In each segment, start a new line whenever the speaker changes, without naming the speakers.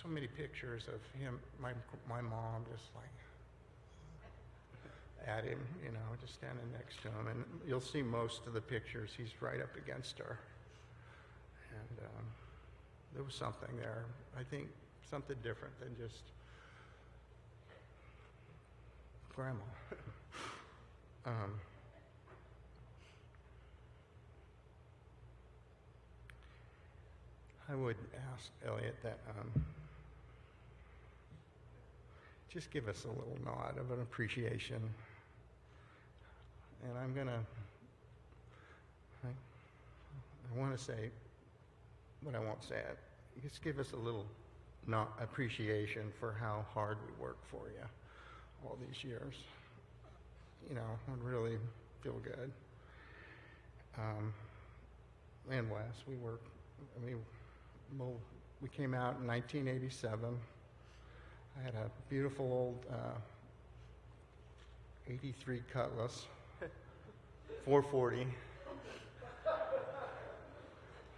so many pictures of him, my mom, just like at him, you know, just standing next to him. And you'll see most of the pictures, he's right up against her. And there was something there, I think something different than just grandma. I would ask Eliot that just give us a little nod of an appreciation. And I'm gonna, I want to say, but I won't say it. Just give us a little appreciation for how hard we worked for you all these years. You know, I really feel good. And Wes, we came out in 1987. I had a beautiful old 83 Cutlass, 440.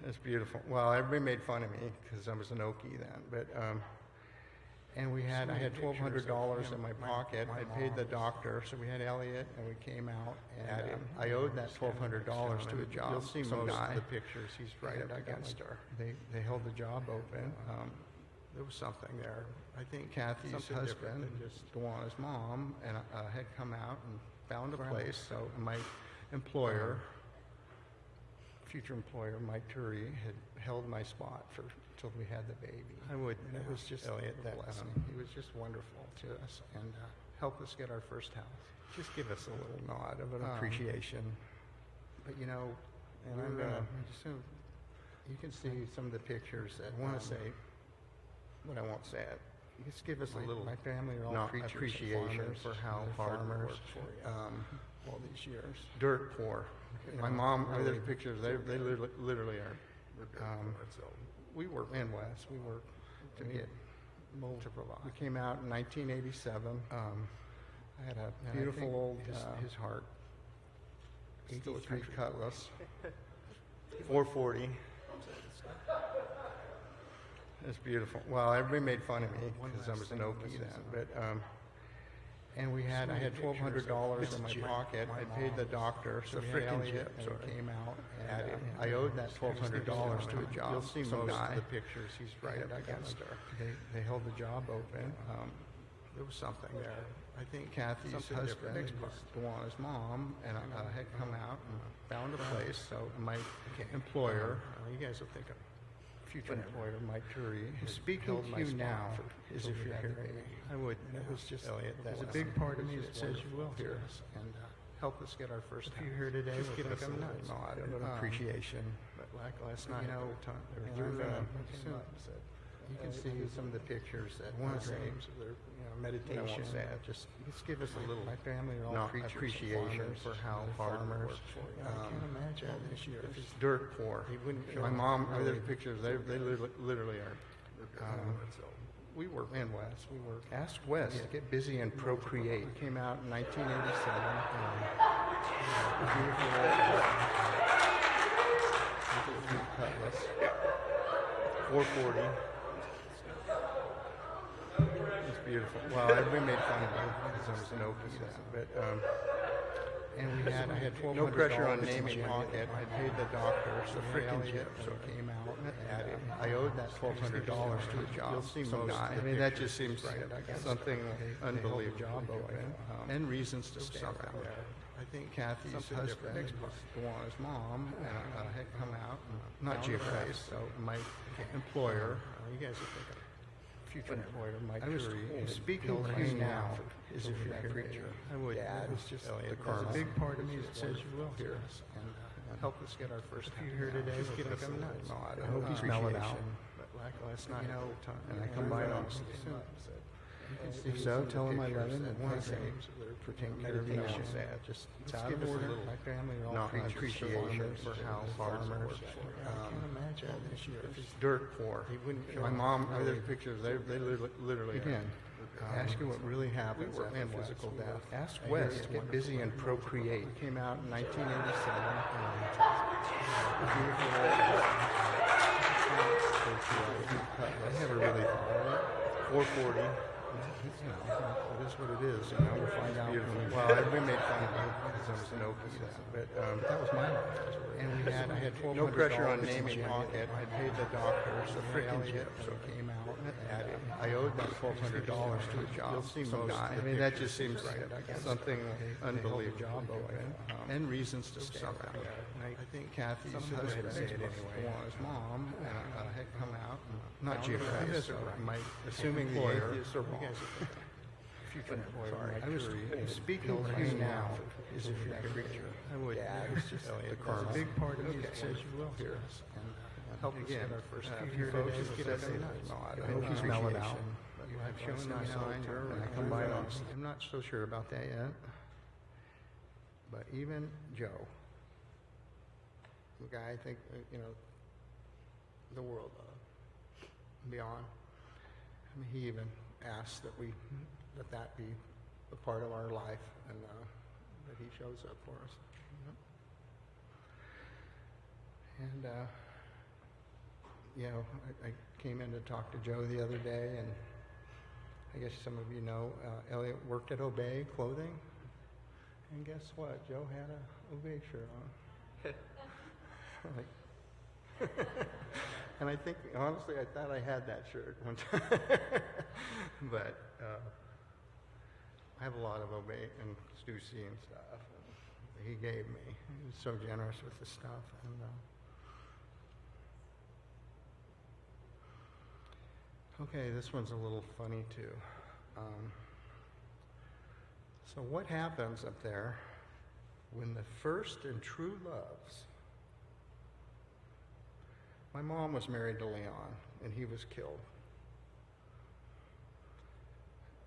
It's beautiful. Well, everybody made fun of me because I was an Okie then, but and I had $1,200 in my pocket. I paid the doctor, so we had Eliot, and we came out, and I owed that $1,200 to a job. You'll see most of the pictures. He's right up against her. They held the job open. There was something there. I think Kathy's husband, Duana's mom, and had come out and found a place. So my employer, future employer, Mike Turi, had held my spot till we had the baby. It was just Eliot that he was just wonderful to us and helped us get our first house. Just give us a little nod of an appreciation. But you know, and I'm gonna you can see some of the pictures that I want to say, but I won't say it. Just give us a little my family are all appreciation for how hard we worked for you all these years. Dirt poor. My mom, other pictures, they literally are. We worked in West. We worked to to provide. We came out in 1987. I had a beautiful old his heart 83 Cutlass, 440. It's beautiful. Well, everybody made fun of me because I was an Okie then, but I had $1,200 in my pocket. I paid the doctor, so we had Eliot, and we came out, and I owed that $1,200 to a job. You'll see most of the pictures. He's right up against her. They held the job open. There was something there. I think Kathy's husband, Duana's mom, and had come out and found a place. So my employer, you guys will think of future employer, Mike Turi, who's speaking to you now as if you're here. I would. It was just Eliot. There's a big part of me that says you will hear us and help us get our first. If you're here today, just give us a little nod of an appreciation. But like last night, you know, you can see some of the pictures that one of their meditation. I won't say it. Just give us a little. My family are all appreciation for how hard we worked for you. I can't imagine this year. It's dirt poor. My mom, other pictures, they literally are. We work in West. We work. Ask West to get busy and procreate. We came out in 1987. Beautiful Cutlass, 440. It's beautiful. Well, everybody made fun of me because I was an Okie then, but I had $1,200 no pressure on naming pocket. I paid the doctor, so freaking chip, so it came out. I owed that $1,200 to a job. You'll see most. I mean, that just seems something unbelievable. Job open and reasons to stay around there. I think Kathy's husband, Duana's mom, had come out, not geographized, so my employer, you guys will think of future employer, Mike Turi, is speaking to you now as if you're here. I would. It was just Eliot. There's a big part of me that says you will hear us and help us get our first. If you're here today, just give us a little nod. I hope you smell it out. But like last night, and I come by on soon. If so, tell them I love him and want to say for taking care of you. Just give us a little appreciation for how hard we worked for you. I can't imagine this year. It's dirt poor. My mom, other pictures, they literally again. Ask you what really happens after physical death. Ask Wes to get busy and procreate. It came out in 1987. I never really thought of it. 440. You know, it is what it is. You know, we'll find out. Well, everybody made fun of me because I was an Okie then, but
That was my life.
and I had $1,200
No pressure on
in
naming
my pocket. I paid the doctor, so
Frickin'
Elliot,
chips.
so it came out. And, I owed that $1,200 to a job.
You'll see
some
most
guy.
of the
I mean, that
pictures
just seems
right, I guess.
something unbelievable.
job going,
And reasons to stay around. I think Kathy's husband was mom had come out, not geographically, so my assuming the atheists are wrong. Future employer. I was speaking to you now is a creature. I would. It's just the karma.
A big part of me that says you will hear us.
And
Help us
again,
get our first
few folks
days,
just
get
get
us
us
in.
I hope he's mellowed out. You have shown me signs, and I come by on. I'm not so sure about that yet. But even Joe, the guy I think, you know, the world of, beyond, I mean, he even asked that that be a part of our life and that he shows up for us. And, you know, I came in to talk to Joe the other day, and I guess some of you know, Eliot worked at Obey Clothing. And guess what? Joe had a Obey shirt on. Like, and I think, honestly, I thought I had that shirt one time. But I have a lot of Obey and Stussy and stuff. And he gave me. He was so generous with the stuff. And okay, this one's a little funny too. So what happens up there when the first and true loves? My mom was married to Leon, and he was killed.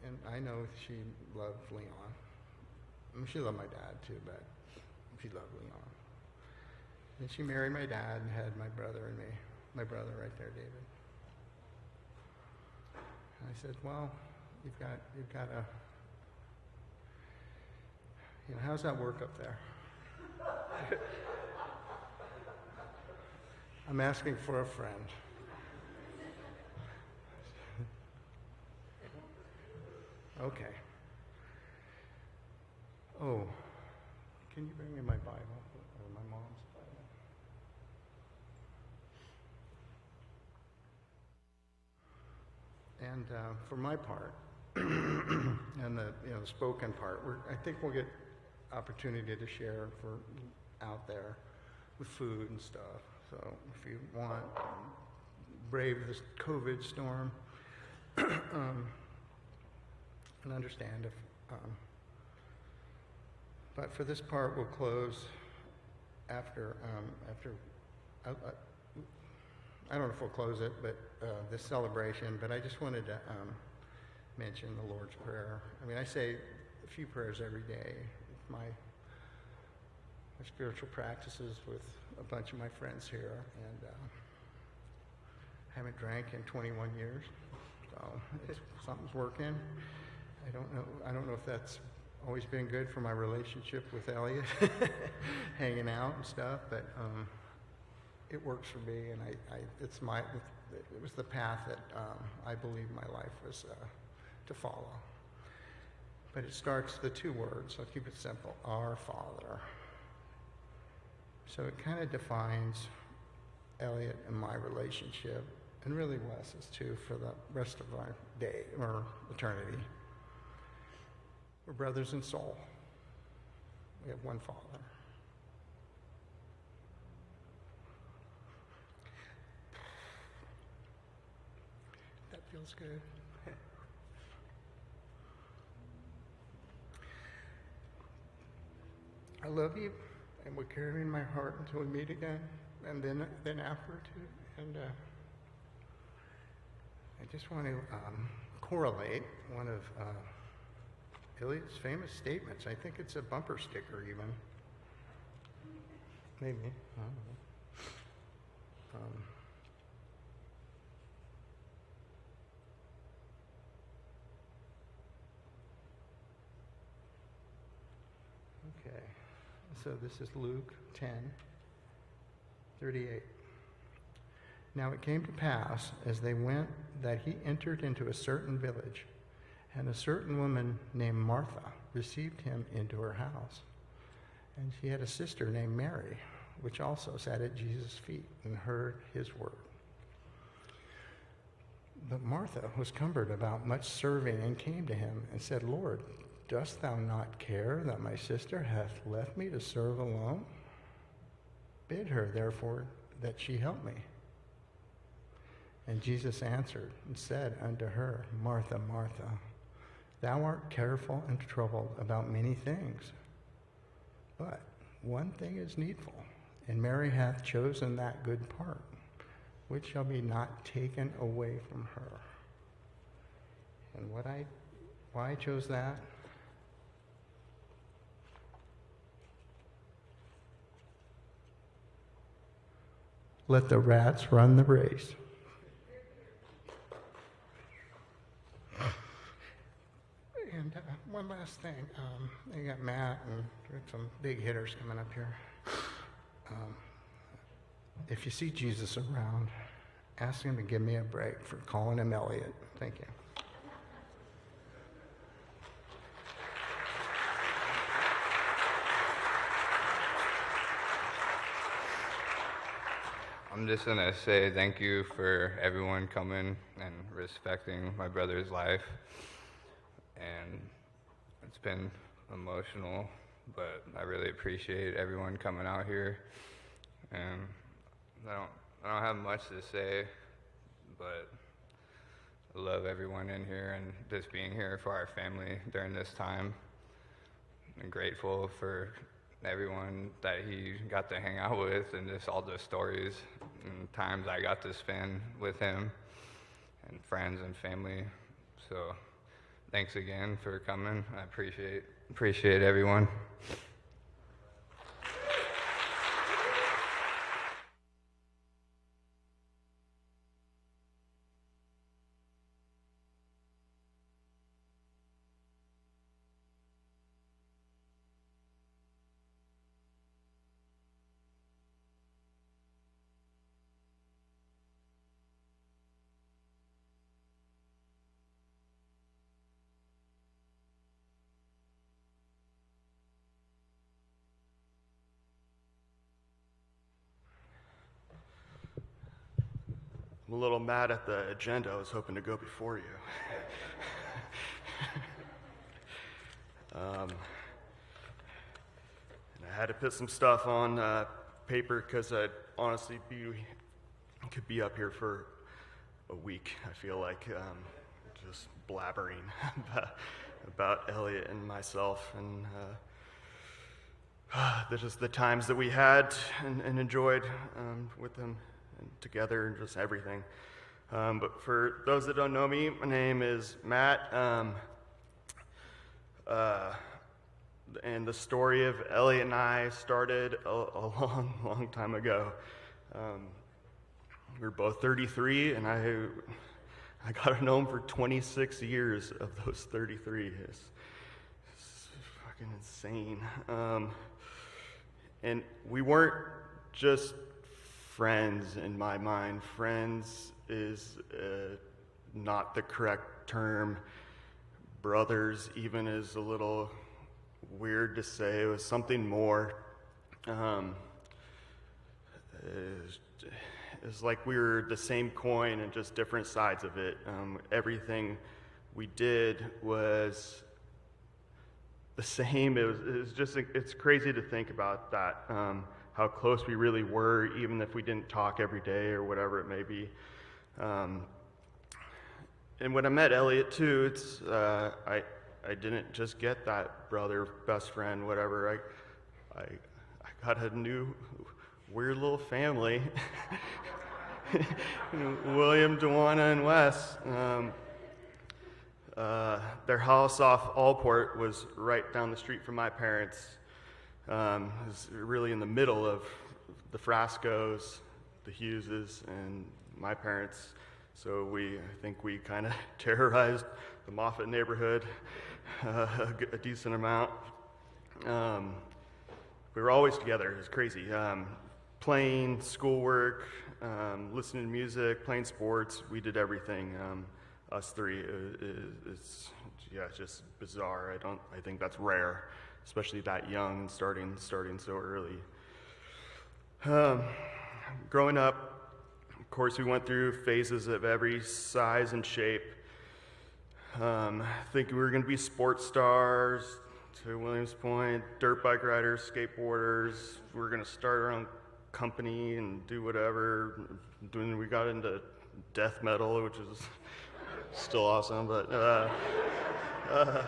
And I know she loved Leon. I mean, she loved my dad too, but she loved Leon. And she married my dad and had my brother and me. My brother right there, David. And I said, well, you've got to, you know, how's that work up there? I'm asking for a friend. Okay. Oh, can you bring me my Bible, or my mom's Bible? And for my part, and the spoken part, I think we'll get opportunity to share for out there with food and stuff. So if you want, brave this COVID storm, and understand if. But for this part, we'll close after. I don't know if we'll close it, but this celebration. But I just wanted to mention the Lord's Prayer. I mean, I say a few prayers every day. My spiritual practices with a bunch of my friends here, and haven't drank in 21 years, so something's working. I don't know if that's always been good for my relationship with Eliot, hanging out and stuff, but it works for me, and it was the path that I believe my life was to follow. But it starts the two words, so I'll keep it simple, Our Father. So it kind of defines Eliot and my relationship, and really Wes's too, for the rest of our day, or eternity. We're brothers in soul. We have one Father. That feels good. I love you, and we'll carry you in my heart until we meet again, and then after too. And I just want to correlate one of Eliot's famous statements. I think it's a bumper sticker, even. Maybe. I don't know. Okay. So this is Luke 10:38. Now it came to pass, as they went, that he entered into a certain village, and a certain woman named Martha received him into her house. And she had a sister named Mary, which also sat at Jesus' feet and heard his word. But Martha was cumbered about much serving, and came to him and said, Lord, dost thou not care that my sister hath left me to serve alone? Bid her, therefore, that she help me. And Jesus answered and said unto her, Martha, Martha, thou art careful and troubled about many things. But one thing is needful, and Mary hath chosen that good part, which shall be not taken away from her. And why I chose that? Let the rats run the race. And one last thing, you got Matt and some big hitters coming up here. If you see Jesus around, ask him to give me a break for calling him Eliot. Thank you.
I'm just going to say thank you for everyone coming and respecting my brother's life. And it's been emotional, but I really appreciate everyone coming out here. And I don't have much to say, but I love everyone in here and just being here for our family during this time. I'm grateful for everyone that he got to hang out with, and just all the stories and times I got to spend with him and friends and family. So thanks again for coming. I appreciate everyone.
I'm a little mad at the agenda. I was hoping to go before you. And I had to put some stuff on paper because I'd honestly could be up here for a week. I feel like just blabbering about Eliot and myself and just the times that we had and enjoyed with him and together and just everything. But for those that don't know me, my name is Matt. And the story of Eliot and I started a long, long time ago. We were both 33, and I got to know him for 26 years of those 33. It's fucking insane. And we weren't just friends in my mind. Friends is not the correct term. Brothers even is a little weird to say. It was something more. It's like we were the same coin and just different sides of it. Everything we did was the same. It's crazy to think about that, how close we really were, even if we didn't talk every day or whatever it may be. And when I met Eliot too, I didn't just get that brother, best friend, whatever. I got a new weird little family. William, Dewana, and Wes. Their house off Allport was right down the street from my parents'. It was really in the middle of the Frascos, the Hugheses, and my parents. So I think we kind of terrorized the Moffat neighborhood a decent amount. We were always together. It was crazy. Playing, schoolwork, listening to music, playing sports. We did everything. Us three. It's just bizarre. I think that's rare, especially that young, starting so early. Growing up, of course, we went through phases of every size and shape. Thinking we were going to be sports stars, to Williams' point, dirt bike riders, skateboarders. We were going to start our own company and do whatever. We got into death metal, which is still awesome, but out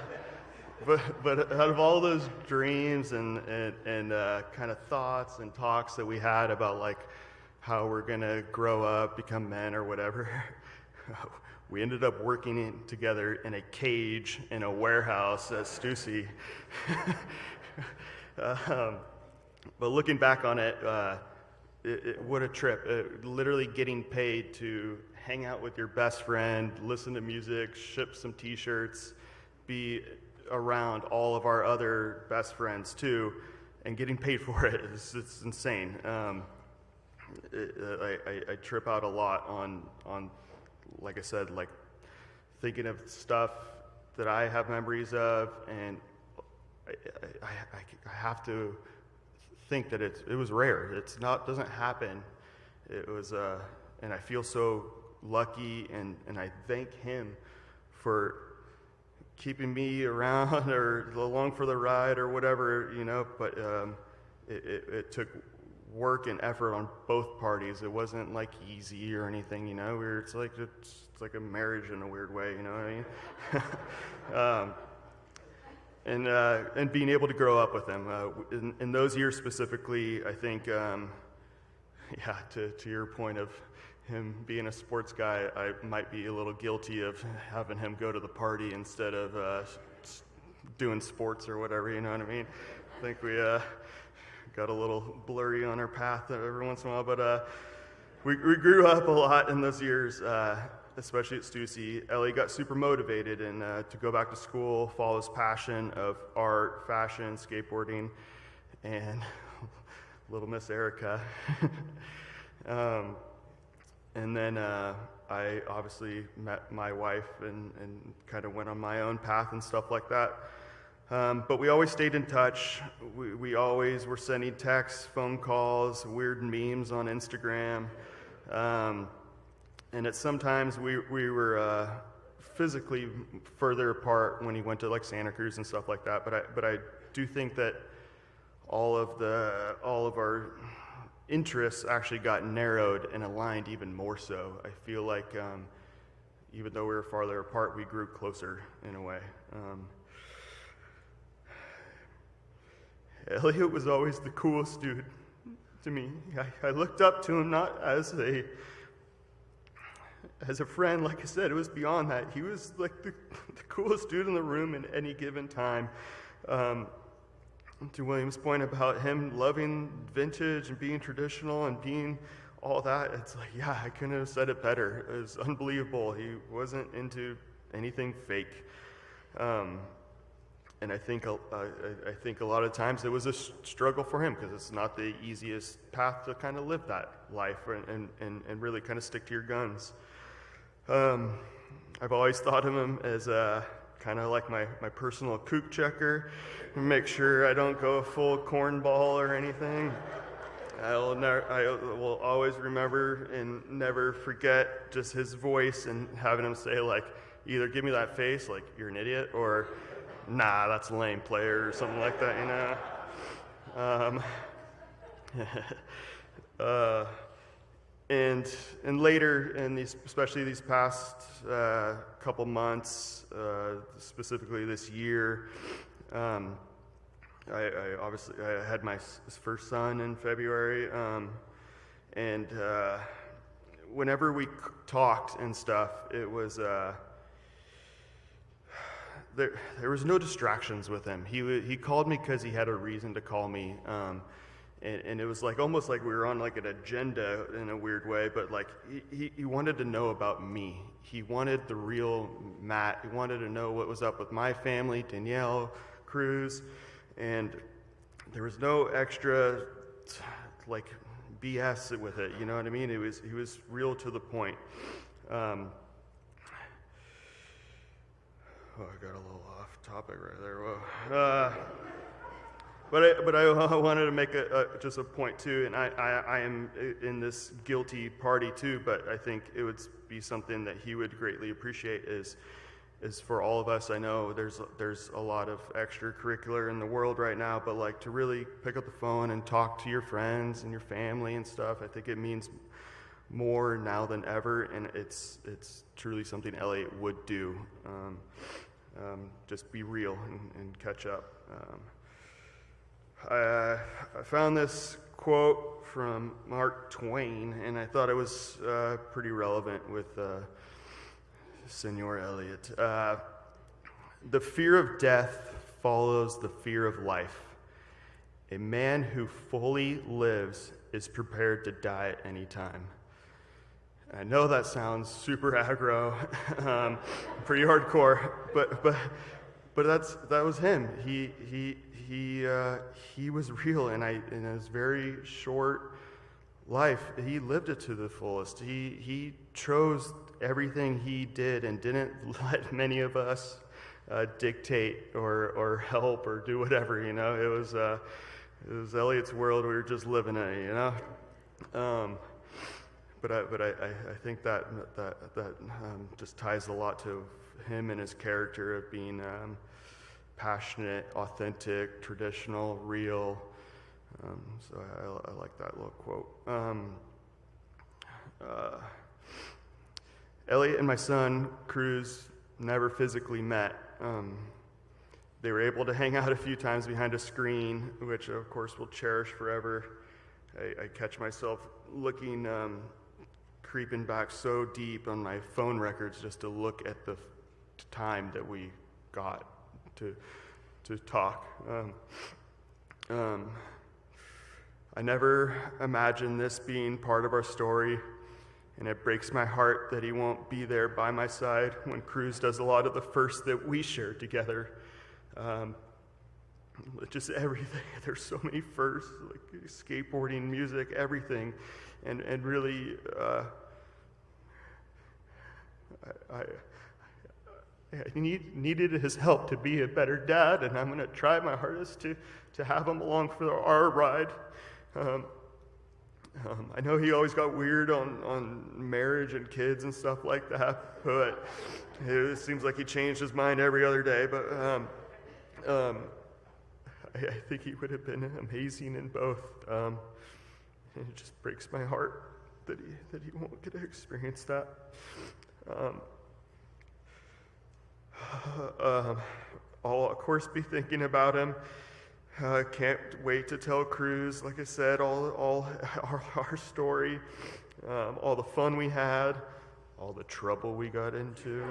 of all those dreams and kind of thoughts and talks that we had about like how we're gonna grow up, become men or whatever, we ended up working together in a cage in a warehouse at Stussy. But looking back on it, what a trip. Literally getting paid to hang out with your best friend, listen to music, ship some t-shirts, be around all of our other best friends too, and getting paid for it. It's insane. I trip out a lot on, like I said, like thinking of stuff that I have memories of, and I have to think that it was rare. Doesn't happen. It was, and I feel so lucky, and I thank him for keeping me around or along for the ride or whatever, but it took work and effort on both parties. It wasn't like easy or anything, it's like a marriage in a weird way, you know what I mean? And being able to grow up with him in those years specifically, I think, to your point of him being a sports guy, I might be a little guilty of having him go to the party instead of doing sports or whatever, you know what I mean? I think we got a little blurry on our path every once in a while, but we grew up a lot in those years, especially at Stussy. Ellie got super motivated and to go back to school, follow his passion of art, fashion, skateboarding, and little Miss Erica. And then I obviously met my wife and kind of went on my own path and stuff like that. But we always stayed in touch. We always were sending texts, phone calls, weird memes on Instagram. And at sometimes we were physically further apart when he went to like Santa Cruz and stuff like that. But I do think that all of our interests actually got narrowed and aligned even more so. I feel like even though we were farther apart, we grew closer in a way. Eliot was always the coolest dude to me. I looked up to him not as a friend, like I said. It was beyond that. He was like the coolest dude in the room at any given time. To William's point about him loving vintage and being traditional and being all that, it's like, yeah, I couldn't have said it better. It was unbelievable. He wasn't into anything fake. And I think a lot of times it was a struggle for him because it's not the easiest path to kind of live that life and really kind of stick to your guns. I've always thought of him as kind of like my personal kook checker, make sure I don't go full cornball or anything. I will always remember and never forget just his voice and having him say like, either give me that face, like you're an idiot, or nah, that's a lame player, or something like that, And later, especially these past couple months, specifically this year, I had my first son in February, and whenever we talked and stuff, it was there was no distractions with him. He called me because he had a reason to call me. And it was like almost like we were on like an agenda in a weird way, but like he wanted to know about me. He wanted the real Matt. He wanted to know what was up with my family, Danielle, Cruz, and there was no extra like BS with it. You know what I mean? He was real to the point. Oh, I got a little off topic right there. Whoa. But I wanted to make just a point too, and I am in this guilty party too. But I think it would be something that he would greatly appreciate is for all of us. I know there's a lot of extracurricular in the world right now, but like to really pick up the phone and talk to your friends and your family and stuff. I think it means more now than ever, and it's truly something Eliot would do. Just be real and catch up. I found this quote from Mark Twain, and I thought it was pretty relevant with Senor Eliot. The fear of death follows the fear of life. A man who fully lives is prepared to die at any time. I know that sounds super aggro, pretty hardcore, but that was him. He was real, and in his very short life, he lived it to the fullest. He chose everything he did and didn't let many of us dictate or help or do whatever. You know, it was Eliot's world. We were just living in it. You know. But I think that just ties a lot to him and his character of being passionate, authentic, traditional, real. So I like that little quote. Eliot and my son, Cruz, never physically met. They were able to hang out a few times behind a screen, which of course we'll cherish forever. I catch myself looking, creeping back so deep on my phone records just to look at the time that we got to talk. I never imagined this being part of our story, and it breaks my heart that he won't be there by my side when Cruz does a lot of the firsts that we shared together. Just everything. There's so many firsts, like skateboarding, music, everything, and really, I needed his help to be a better dad, and I'm going to try my hardest to have him along for our ride. I know he always got weird on marriage and kids and stuff like that, but it seems like he changed his mind every other day. But I think he would have been amazing in both. And it just breaks my heart that he won't get to experience that. I'll of course be thinking about him. Can't wait to tell Cruz, like I said, all our story, all the fun we had, all the trouble we got into.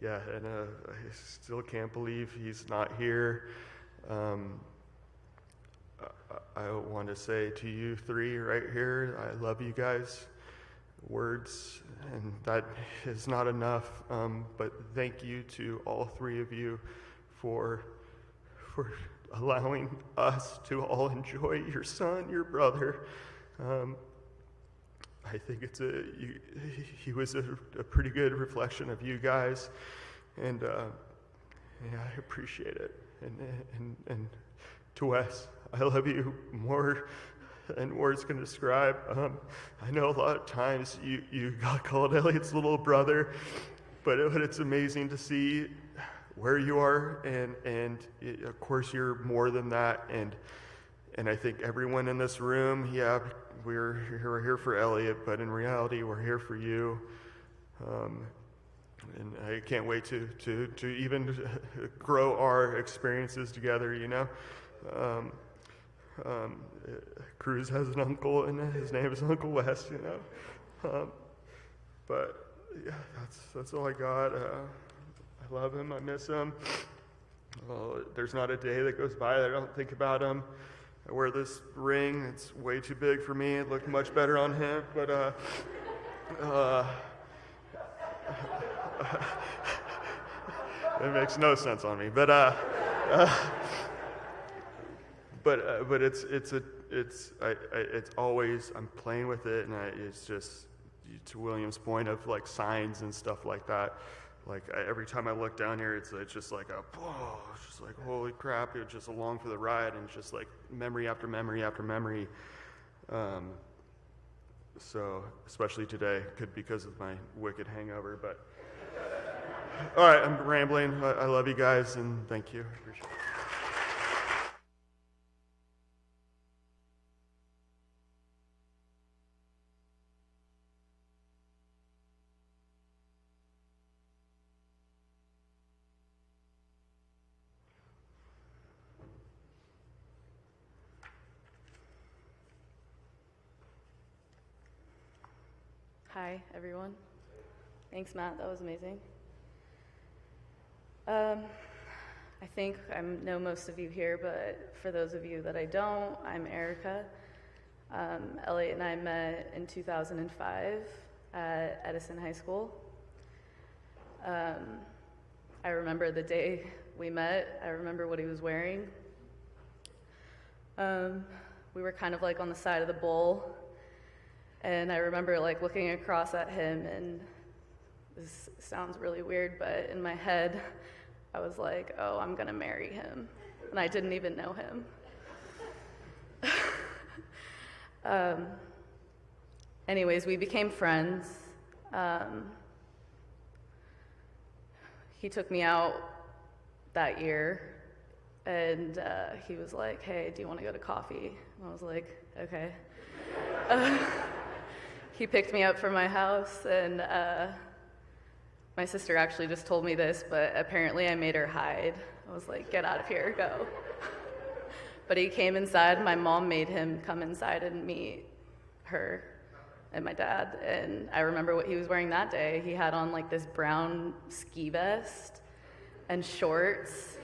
Yeah, and I still can't believe he's not here. I want to say to you three right here, I love you guys. Words, and that is not enough, but thank you to all three of you for allowing us to all enjoy your son, your brother. I think he was a pretty good reflection of you guys, and yeah, I appreciate it. And to Wes, I love you more than words can describe. I know a lot of times you got called Eliot's little brother, but it's amazing to see where you are, and of course you're more than that. And I think everyone in this room, yeah, we're here for Eliot, but in reality, we're here for you. And I can't wait to even grow our experiences together, you know. Cruz has an uncle, and his name is Uncle Wes, you know. But yeah, that's all I got. I love him. I miss him. There's not a day that goes by that I don't think about him. I wear this ring. It's way too big for me. It looked much better on him, but it makes no sense on me. But but it's always, I'm playing with it, and it's just, to William's point of like signs and stuff like that. Like every time I look down here, it's just like it's just like, holy crap, it's just along for the ride, and it's just like memory after memory after memory. So especially today, could because of my wicked hangover, but all right, I'm rambling. I love you guys, and thank you. I appreciate it.
Hi, everyone. Thanks, Matt. That was amazing. I think I know most of you here, but for those of you that I don't, I'm Erica. Eliot and I met in 2005 at Edison High School. I remember the day we met. I remember what he was wearing. We were kind of like on the side of the bowl. And I remember like looking across at him, and this sounds really weird, but in my head, I was like, oh, I'm gonna marry him. And I didn't even know him. Anyways, we became friends. He took me out that year, and he was like, hey, do you wanna go to coffee? And I was like, okay. He picked me up from my house, and my sister actually just told me this, but apparently I made her hide. I was like, get out of here, go. But he came inside. My mom made him come inside and meet her and my dad, and I remember what he was wearing that day. He had on like this brown ski vest and shorts.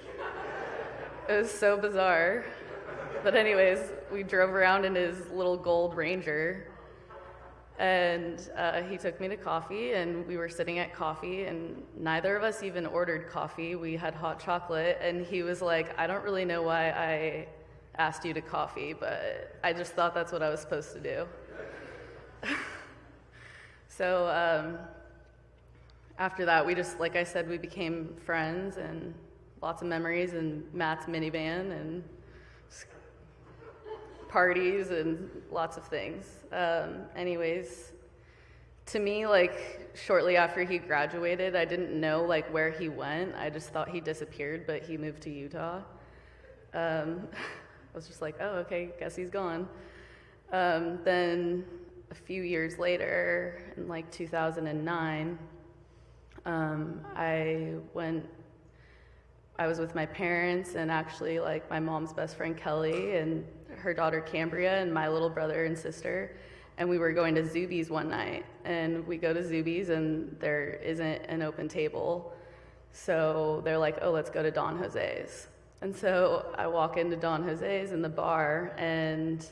It was so bizarre. But anyways, we drove around in his little gold Ranger, and he took me to coffee, and we were sitting at coffee, and neither of us even ordered coffee. We had hot chocolate, and he was like, I don't really know why I asked you to coffee, but I just thought that's what I was supposed to do. So after that, we just, like I said, we became friends, and lots of memories, and Matt's minivan, and parties, and lots of things. Anyways, to me, like, shortly after he graduated, I didn't know, like, where he went. I just thought he disappeared, but he moved to Utah. I was just like, oh, okay, guess he's gone. Then a few years later, in like 2009, I was with my parents, and actually like my mom's best friend Kelly and her daughter Cambria and my little brother and sister, and we were going to Zuby's one night, and we go to Zuby's and there isn't an open table, so they're like, oh, let's go to Don Jose's. And so I walk into Don Jose's in the bar, and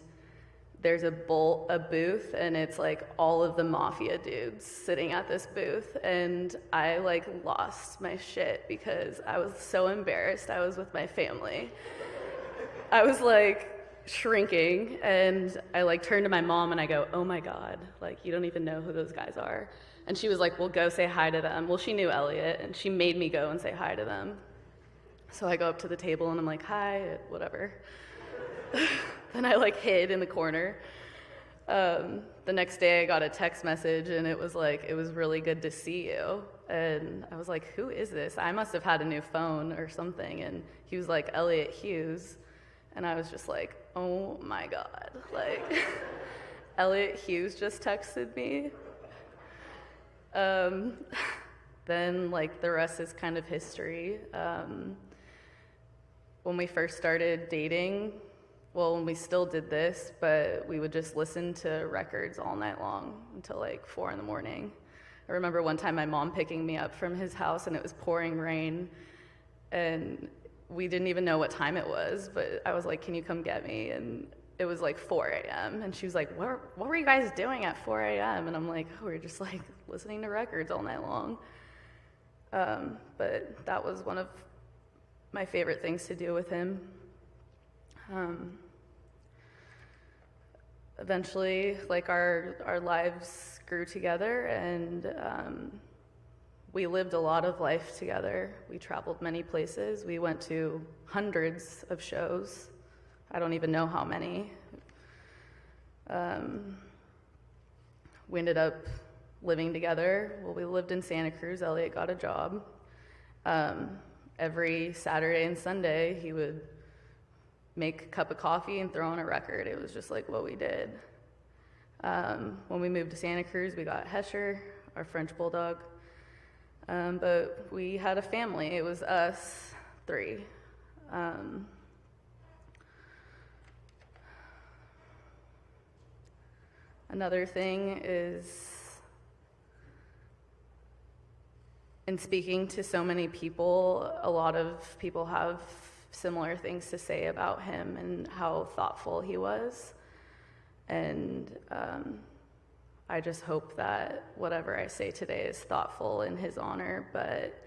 there's a booth, and it's like all of the mafia dudes sitting at this booth, and I like lost my shit because I was so embarrassed. I was with my family. I was like shrinking, and I like turned to my mom and I go, oh my God, like you don't even know who those guys are. And she was like, well, go say hi to them. Well, she knew Eliot, and she made me go and say hi to them. So I go up to the table and I'm like, hi, whatever. Then I like hid in the corner. The next day I got a text message, and it was like, it was really good to see you. And I was like, who is this? I must have had a new phone or something. And he was like, Eliot Hughes. And I was just like, oh my God, like Eliot Hughes just texted me. Then like the rest is kind of history. When we first started dating, well, when we still did this, but we would just listen to records all night long until like 4 a.m. I remember one time my mom picking me up from his house, and it was pouring rain, and we didn't even know what time it was, but I was like, can you come get me? And it was like 4 a.m. And she was like, what were you guys doing at 4 a.m.? And I'm like, oh, we were just like listening to records all night long. But that was one of my favorite things to do with him. Eventually, like our lives grew together, and we lived a lot of life together. We traveled many places. We went to hundreds of shows. I don't even know how many. We ended up living together. Well, we lived in Santa Cruz. Eliot got a job. Every Saturday and Sunday, he would make a cup of coffee and throw on a record. It was just like what we did. When we moved to Santa Cruz, we got Hesher, our French bulldog. But we had a family. It was us three. Another thing is, in speaking to so many people, a lot of people have similar things to say about him and how thoughtful he was. And I just hope that whatever I say today is thoughtful in his honor, but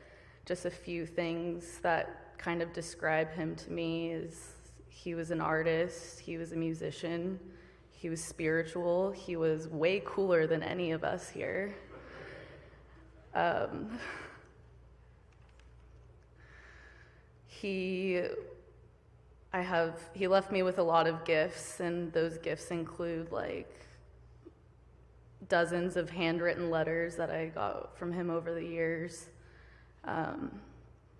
just a few things that kind of describe him to me is he was an artist, he was a musician, he was spiritual, he was way cooler than any of us here. He left me with a lot of gifts, and those gifts include like dozens of handwritten letters that I got from him over the years,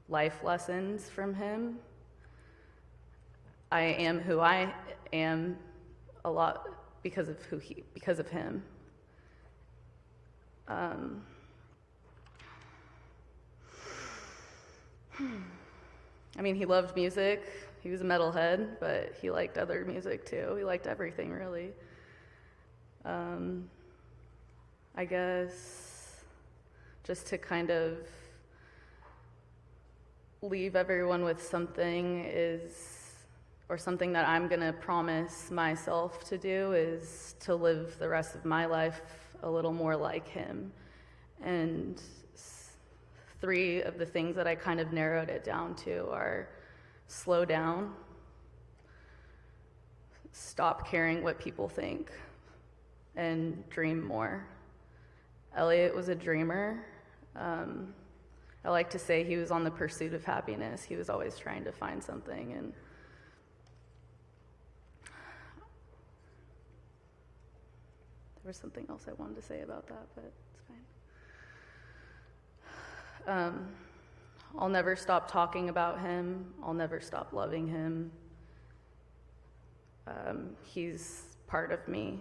life lessons from him. I am who I am a lot because of him. I mean, he loved music. He was a metalhead, but he liked other music too. He liked everything, really. I guess just to kind of leave everyone with something something that I'm gonna promise myself to do is to live the rest of my life a little more like him. And three of the things that I kind of narrowed it down to are: slow down, stop caring what people think, and dream more. Eliot was a dreamer. I like to say he was on the pursuit of happiness. He was always trying to find something. And there was something else I wanted to say about that, but it's fine. I'll never stop talking about him. I'll never stop loving him. He's part of me.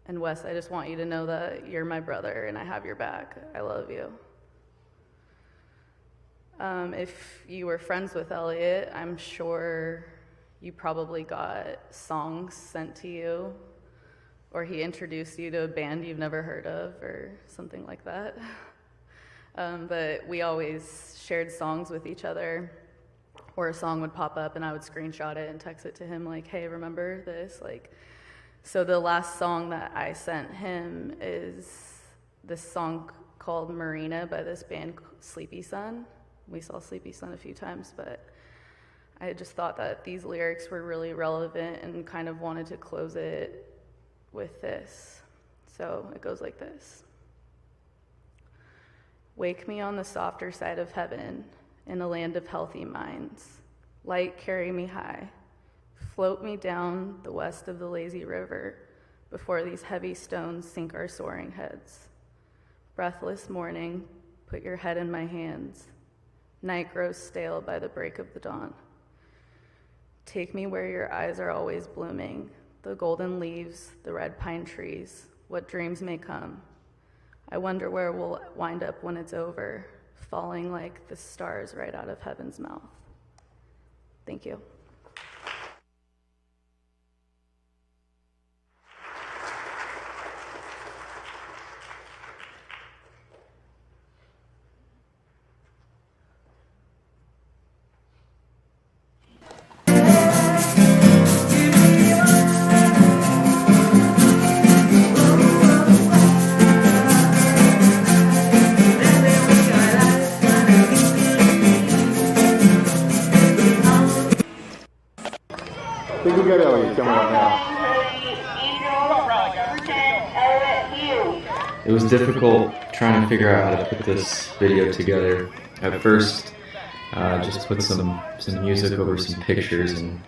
And Wes, I just want you to know that you're my brother and I have your back. I love you. If you were friends with Eliot, I'm sure you probably got songs sent to you, or he introduced you to a band you've never heard of or something like that. But we always shared songs with each other, or a song would pop up and I would screenshot it and text it to him like, hey, remember this? So the last song that I sent him is this song called Marina by this band Sleepy Sun. We saw Sleepy Sun a few times, but I just thought that these lyrics were really relevant and kind of wanted to close it with this. So it goes like this. Wake me on the softer side of heaven, in a land of healthy minds. Light carry me high. Float me down the west of the lazy river, before these heavy stones sink our soaring heads. Breathless morning, put your head in my hands. Night grows stale by the break of the dawn. Take me where your eyes are always blooming, the golden leaves, the red pine trees, what dreams may come. I wonder where we'll wind up when it's over, falling like the stars right out of heaven's mouth. Thank you.
think we got Eliot coming up now.
It was difficult trying to figure out how to put this video together. At first, just put some music over some pictures, and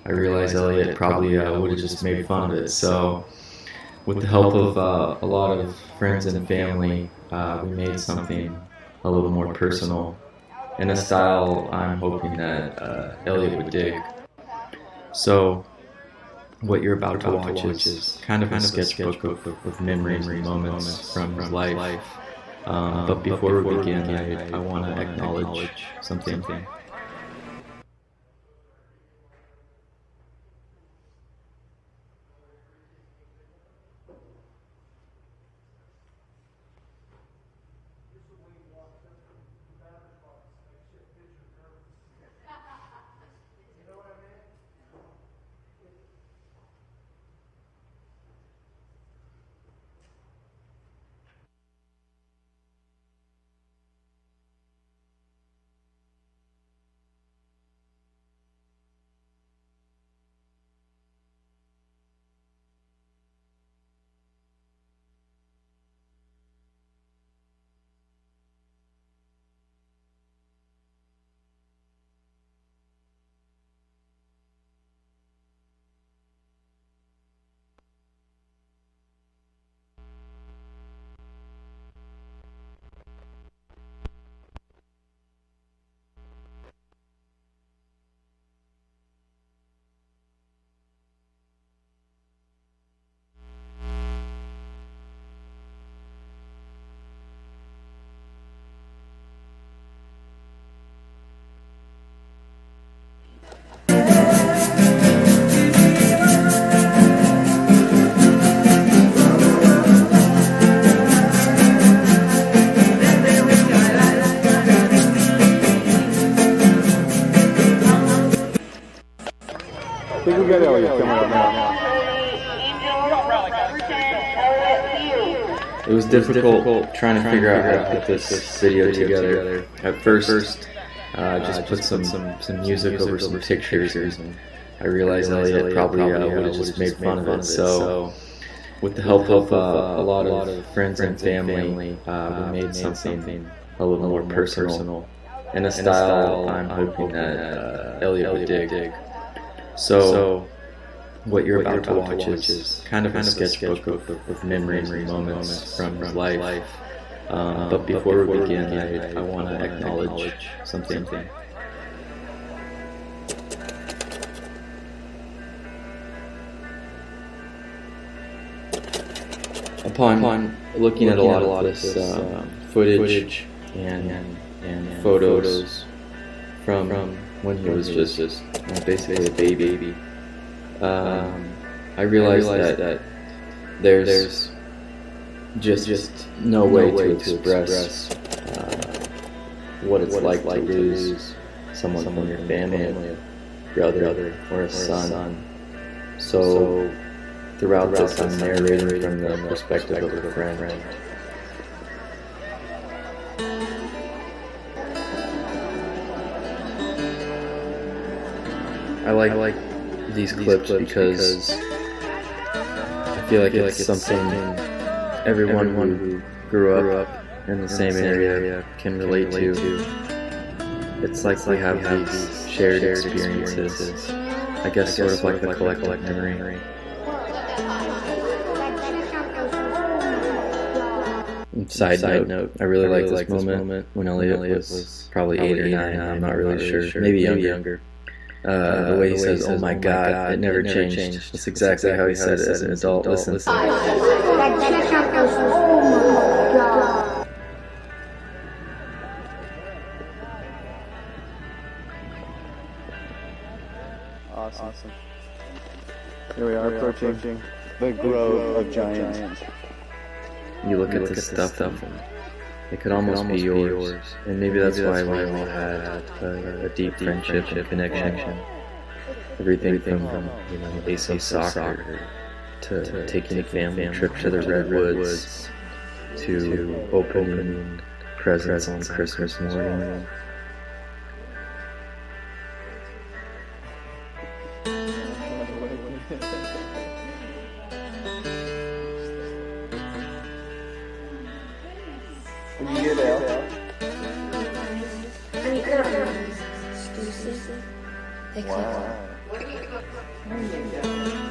I realized Eliot probably would have just made fun of it. So, with the help of a lot of friends and family, we made something a little more personal, in a style I'm hoping that Eliot would dig. So, what you're about to watch is kind of a sketchbook of memories and moments from his life. But before we begin, I want to acknowledge something.
I think we got Eliot coming up now.
It was difficult trying to figure out how to put this video together. At first, just put some music over some pictures, and I realized Eliot probably would have just made fun of it. So, with the help of a lot of friends and family, we made something a little more personal, in a style I'm hoping that Eliot would dig. So, what you're about to watch is kind of a sketchbook of memories and moments from his life. But before we begin, I want to acknowledge something. Upon looking at a lot of this footage and photos from when he was just basically a baby, I realized that there's just no way to express what it's like to lose someone from your family, a brother or a son. So throughout this, I'm narrating from the perspective of a friend. I like these clips because I feel like it's something everyone who grew up in the same area can relate to. It's like we have these shared experiences, I guess sort of like a collective memory. Side note, I really like this moment when Eliot was probably 8 or 9, I'm not really sure, maybe younger. The way he says, "Oh my God," it never changed. That's exactly how he said it as an adult. Listen.
Awesome. Here we are approaching the Grove of Giants.
You look at this stuff, and it could almost be yours. And maybe that's why we all had a deep friendship and connection. Everything from ASO soccer to taking a family trip to the Redwoods to opening presents on Christmas morning.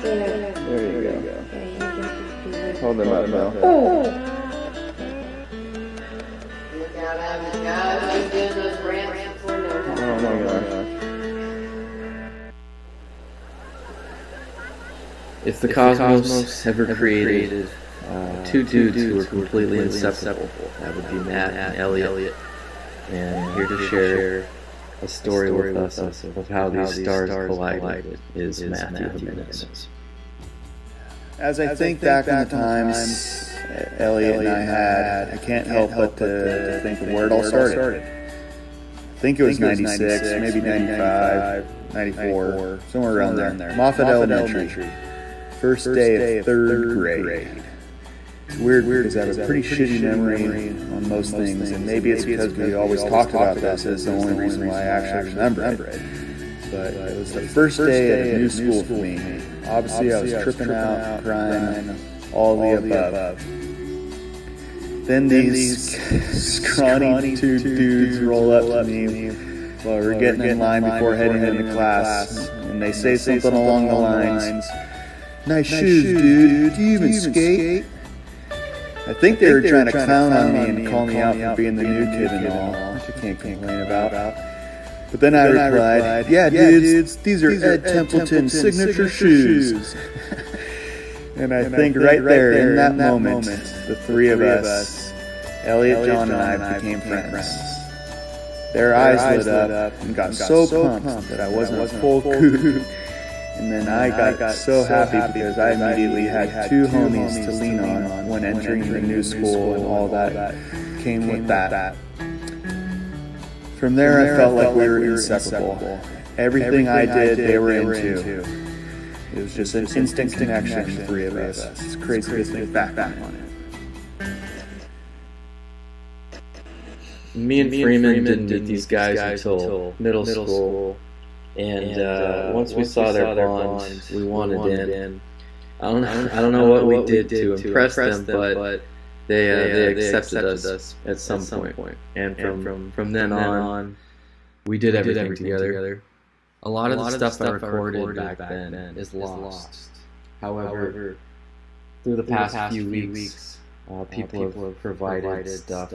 There you go. Hold them up, Bill. Oh my gosh.
If the cosmos ever created two dudes who were completely inseparable, that would be Matt and Eliot. And here to share a story with us of how these stars collided is Matthew Jimenez.
As I think back on the times Eliot and I had, I can't help but to think of where it all started. I think it was 96, maybe 95, 94, somewhere around there. Moffat Elementary. First day of third grade. It's weird because I have a pretty shitty memory on most things, and maybe it's because we always talked about this as the only reason why I actually remember it. But it was the first day at a new school for me. Obviously, I was tripping out, crying, all the above. Then these scrawny two dudes roll up to me while we're getting in line before heading into class, and they say something along the lines, "Nice shoes, dude. Do you even skate?" I think they were trying to clown on me and call me out for being the new kid and all, which I can't complain about. But then I replied, "Yeah, dudes, these are Ed Templeton's signature shoes." And I think right there, in that moment, the three of us, Eliot, John, and I became friends. Their eyes lit up and got so pumped that I wasn't a full kook. And then I got so happy because I immediately had two homies to lean on when entering the new school, and all that came with that. From there, I felt like we were inseparable. Everything I did, they were into. It was just an instant connection, the three of us. It's crazy to think back on it.
Me and Freeman didn't meet these guys until middle school. And once we saw their bond, we wanted in. I don't know what we did to impress them, but they accepted us at some point. And from then on, we did everything together. A lot of the stuff I recorded back then is lost. However, through the past few weeks, people have provided stuff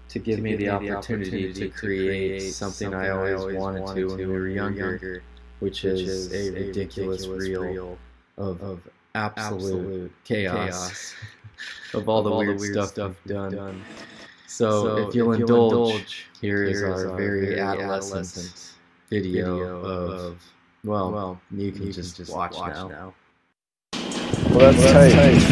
to give me the opportunity to create something I always wanted to when we were younger, which is a ridiculous reel of absolute chaos of all the weird stuff we've done. So if you'll indulge, here is our very adolescent video of, well, you can just watch now.
Well, that's tight.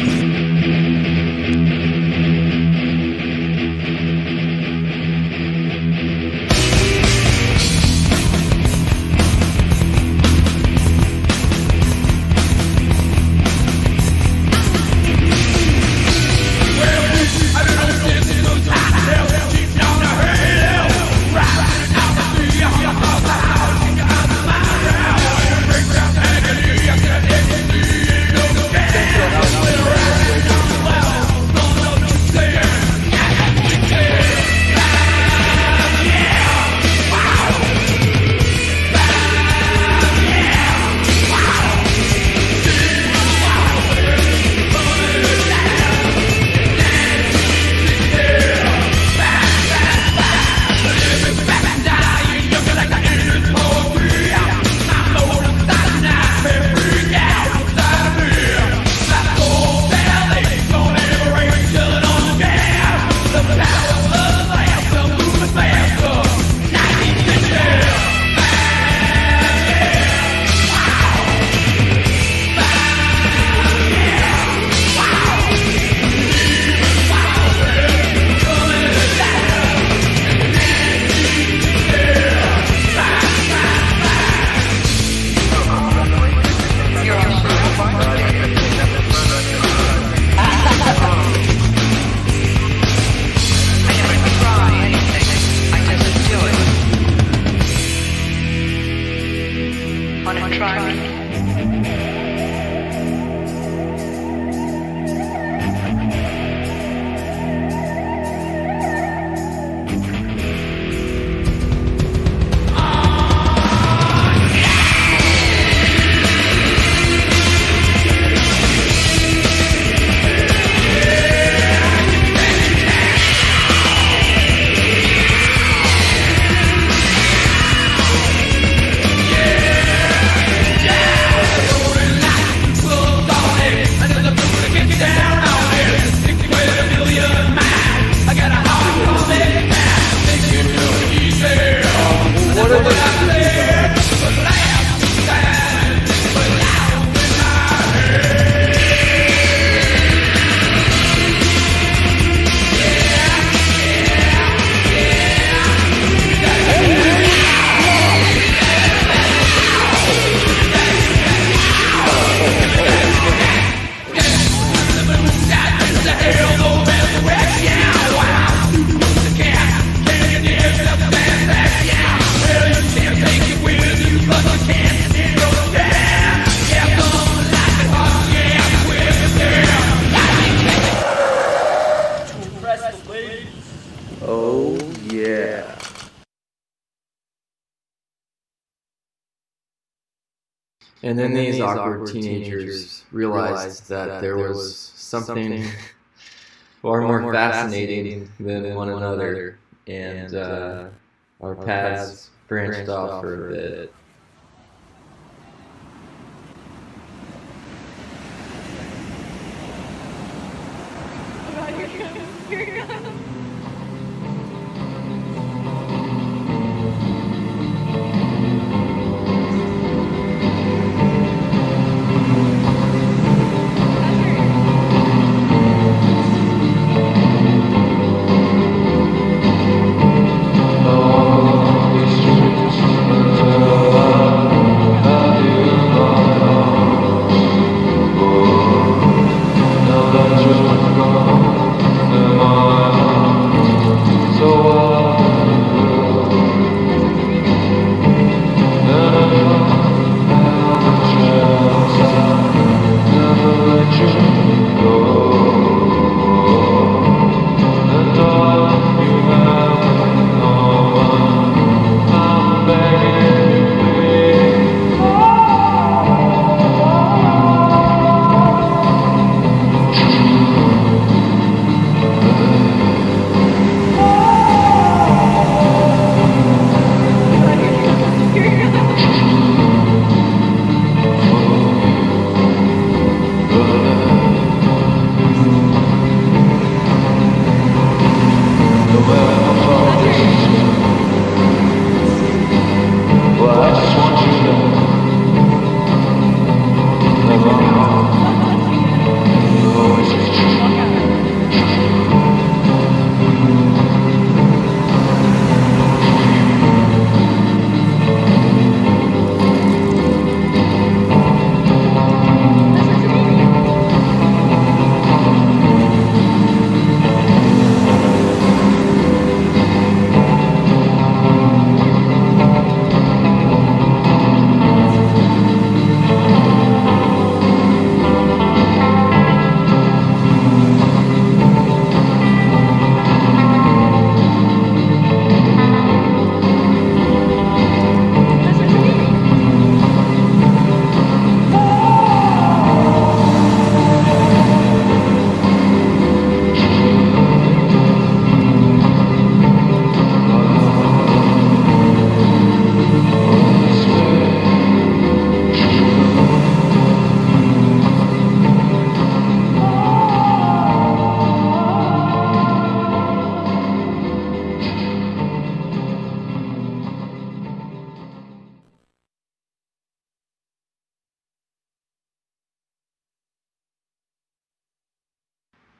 And then these awkward teenagers realized that there was something far more fascinating than one another, and our paths branched off for a bit.
Here it comes.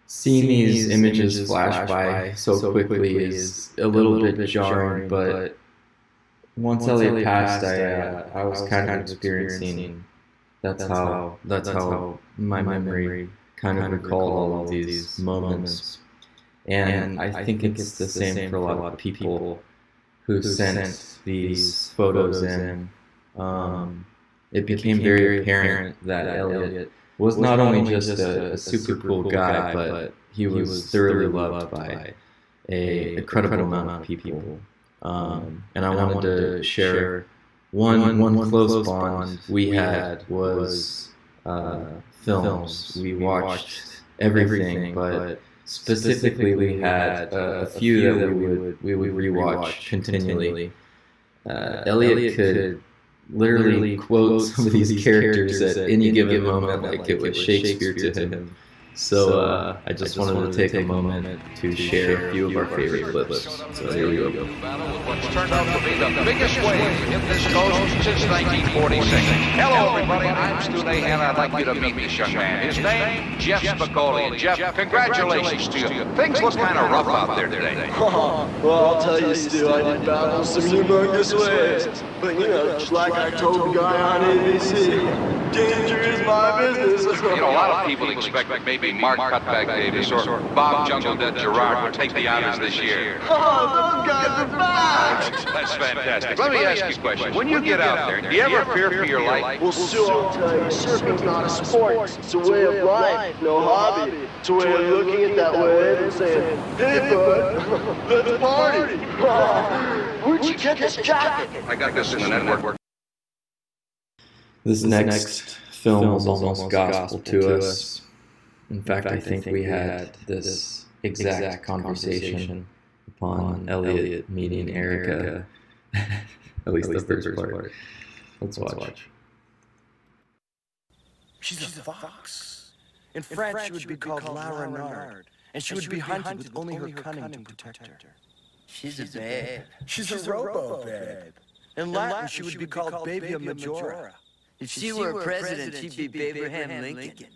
Seeing these images flash by so quickly is a little bit jarring, but once Eliot passed, I was kind of experiencing. That's how my memory kind of recalled all of these moments, and I think it's the same for a lot of people who sent these photos in. It became very apparent that Eliot was not only just a super cool guy, but he was thoroughly loved by an incredible amount of people. And I wanted to share one close bond we had was films. We watched everything, but specifically we had a few that we would rewatch continually. Eliot could literally quote some of these characters at any given moment like it was Shakespeare to him. So I just wanted to take a moment to share a few of our favorite clips. So here we go.
What's turned out to be the biggest wave in this coast since 1946. Hello, everybody. I'm Stu Nahan, and I'd like you to meet this young man. His name, Jeff Spicoli. And Jeff, congratulations to you. Things look kind of rough out there today.
Well, I'll tell you, Stu, I did battle some humongous waves. But, you know, just like I told the guy on ABC, danger is my business.
You know, a lot of people expect that maybe Mark Cutback Davis or Bob Jungle Dead Gerard would take the honors this year.
Oh, those guys are back!
That's fantastic. Let me ask you a question. When you get out there, do you ever fear for your life?
Well, Stu, I'll tell you, surfing's not a sport. It's a way of life, no hobby. It's a way of looking at that wave and saying, hey, bud, let's party. Where'd you get this jacket?
I got this in the network.
This next film was almost gospel to us. In fact, I think we had this exact conversation upon Eliot meeting Erica. At least the first part. Let's watch.
She's a fox. In French, she would be called La Renard, and she would be hunted with only her cunning to protect her.
She's a babe.
She's a robo-babe. In Latin, she would be called Babia Majora.
If she were president, she'd be Abraham Lincoln.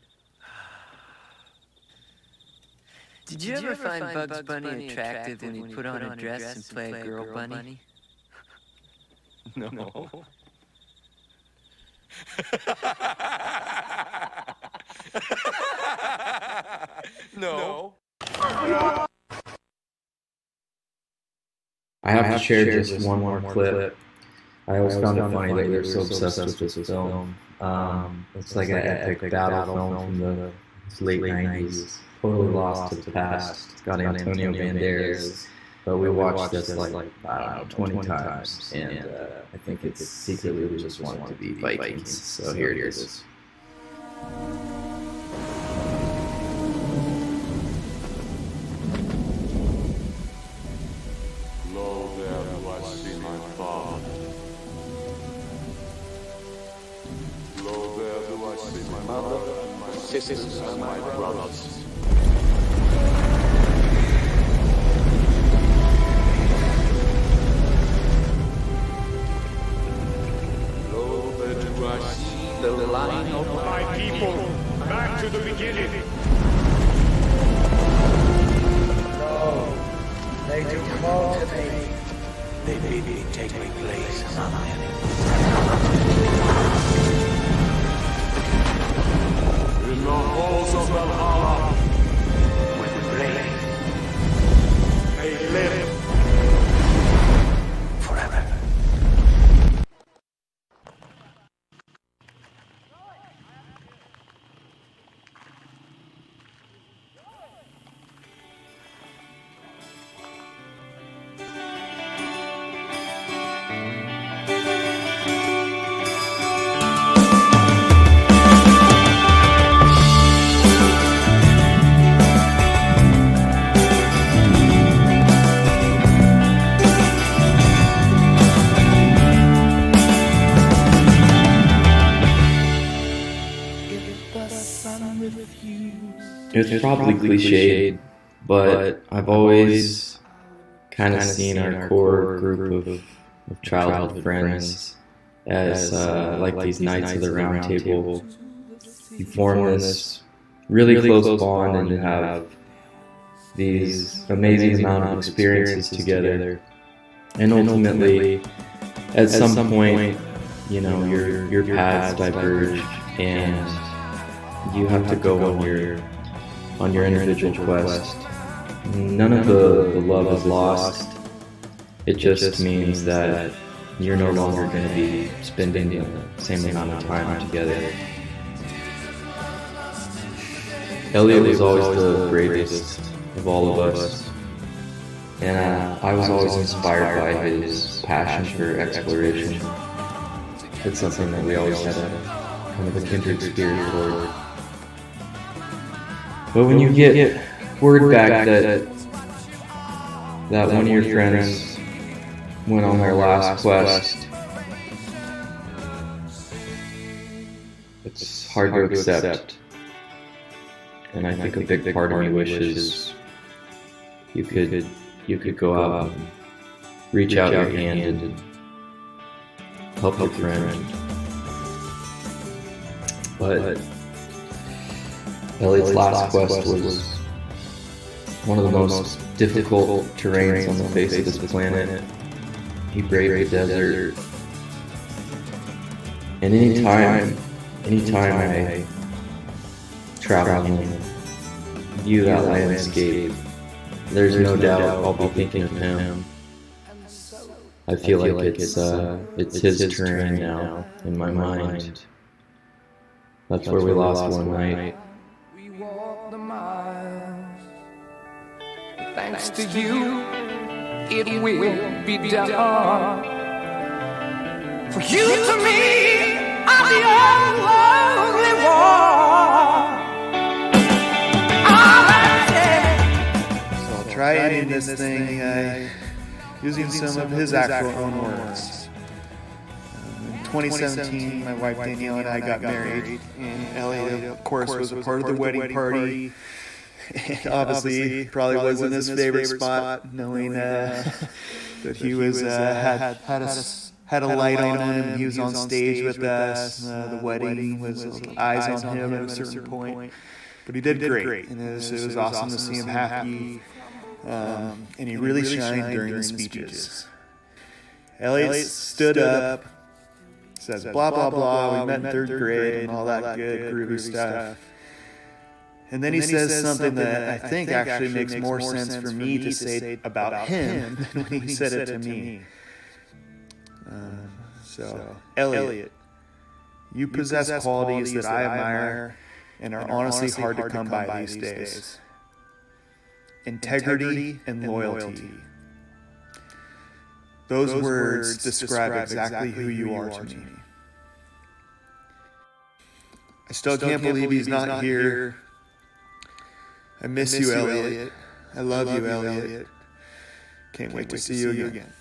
Did you ever find Bugs Bunny attractive when he put on a dress and played girl bunny?
No. No.
I have to share just one more clip. I always found it funny that we were so obsessed with this film. It's like an epic battle film from the late 90s. Totally lost to the past. It's got Antonio Banderas. But we watched this like I don't know, 20 times. And I think it's secretly we just wanted to be Vikings. So here it is.
Lo, there do I see my father. Lo, there do I see my mother and my sisters and my brothers. Lo, there do I see the line of my people back to the beginning.
No. They do call to me. They bid me take my place among them.
In the halls of Valhalla,
When we play,
they live.
forever.
It's probably cliched, but I've always kind of seen our core group of childhood friends as like these knights of the round table. You form this really close bond and you have these amazing amount of experiences together. And ultimately, at some point, you know, your paths diverge and you have to go on your individual quest. None of the love is lost. It just means that you're no longer going to be spending the same amount of time together. Eliot was always the bravest of all of us, and I was always inspired by his passion for exploration. It's something that we always had a kind of a kindred spirit toward. But when you get word back that one of your friends went on their last quest, it's hard to accept. And I think a big part of me wishes you could go out and reach out your hand and help your friend. But Eliot's last quest was one of the most difficult terrains on the face of this planet. He braved the desert. And anytime I travel and view that landscape, there's no doubt I'll be thinking of him. I feel like it's his terrain now in my mind. That's where we lost one night.
Walk the miles. Thanks to you, it will be done. For you to me, I the only one.
So I'll try ending this thing using some of his actual own words. In 2017, my wife Danielle and I got married, and Eliot, of course, was a part of the wedding party. And obviously, probably wasn't his favorite spot, knowing that he was had a light on him. He was on stage with us. The wedding was eyes on him at a certain point. But he did great, and it was awesome to see him happy. And he really shined during the speeches. Eliot stood up, says blah blah blah. We met in third grade and all that good groovy stuff. And then he says something that I think actually makes more sense for me to say about him than when he said it to me. So, Eliot, you possess qualities that I admire and are honestly hard to come by these days. Integrity and loyalty. Those words describe exactly who you are to me. I still can't believe he's not here. I miss you, Eliot. I love you, Eliot. Can't wait to see you again.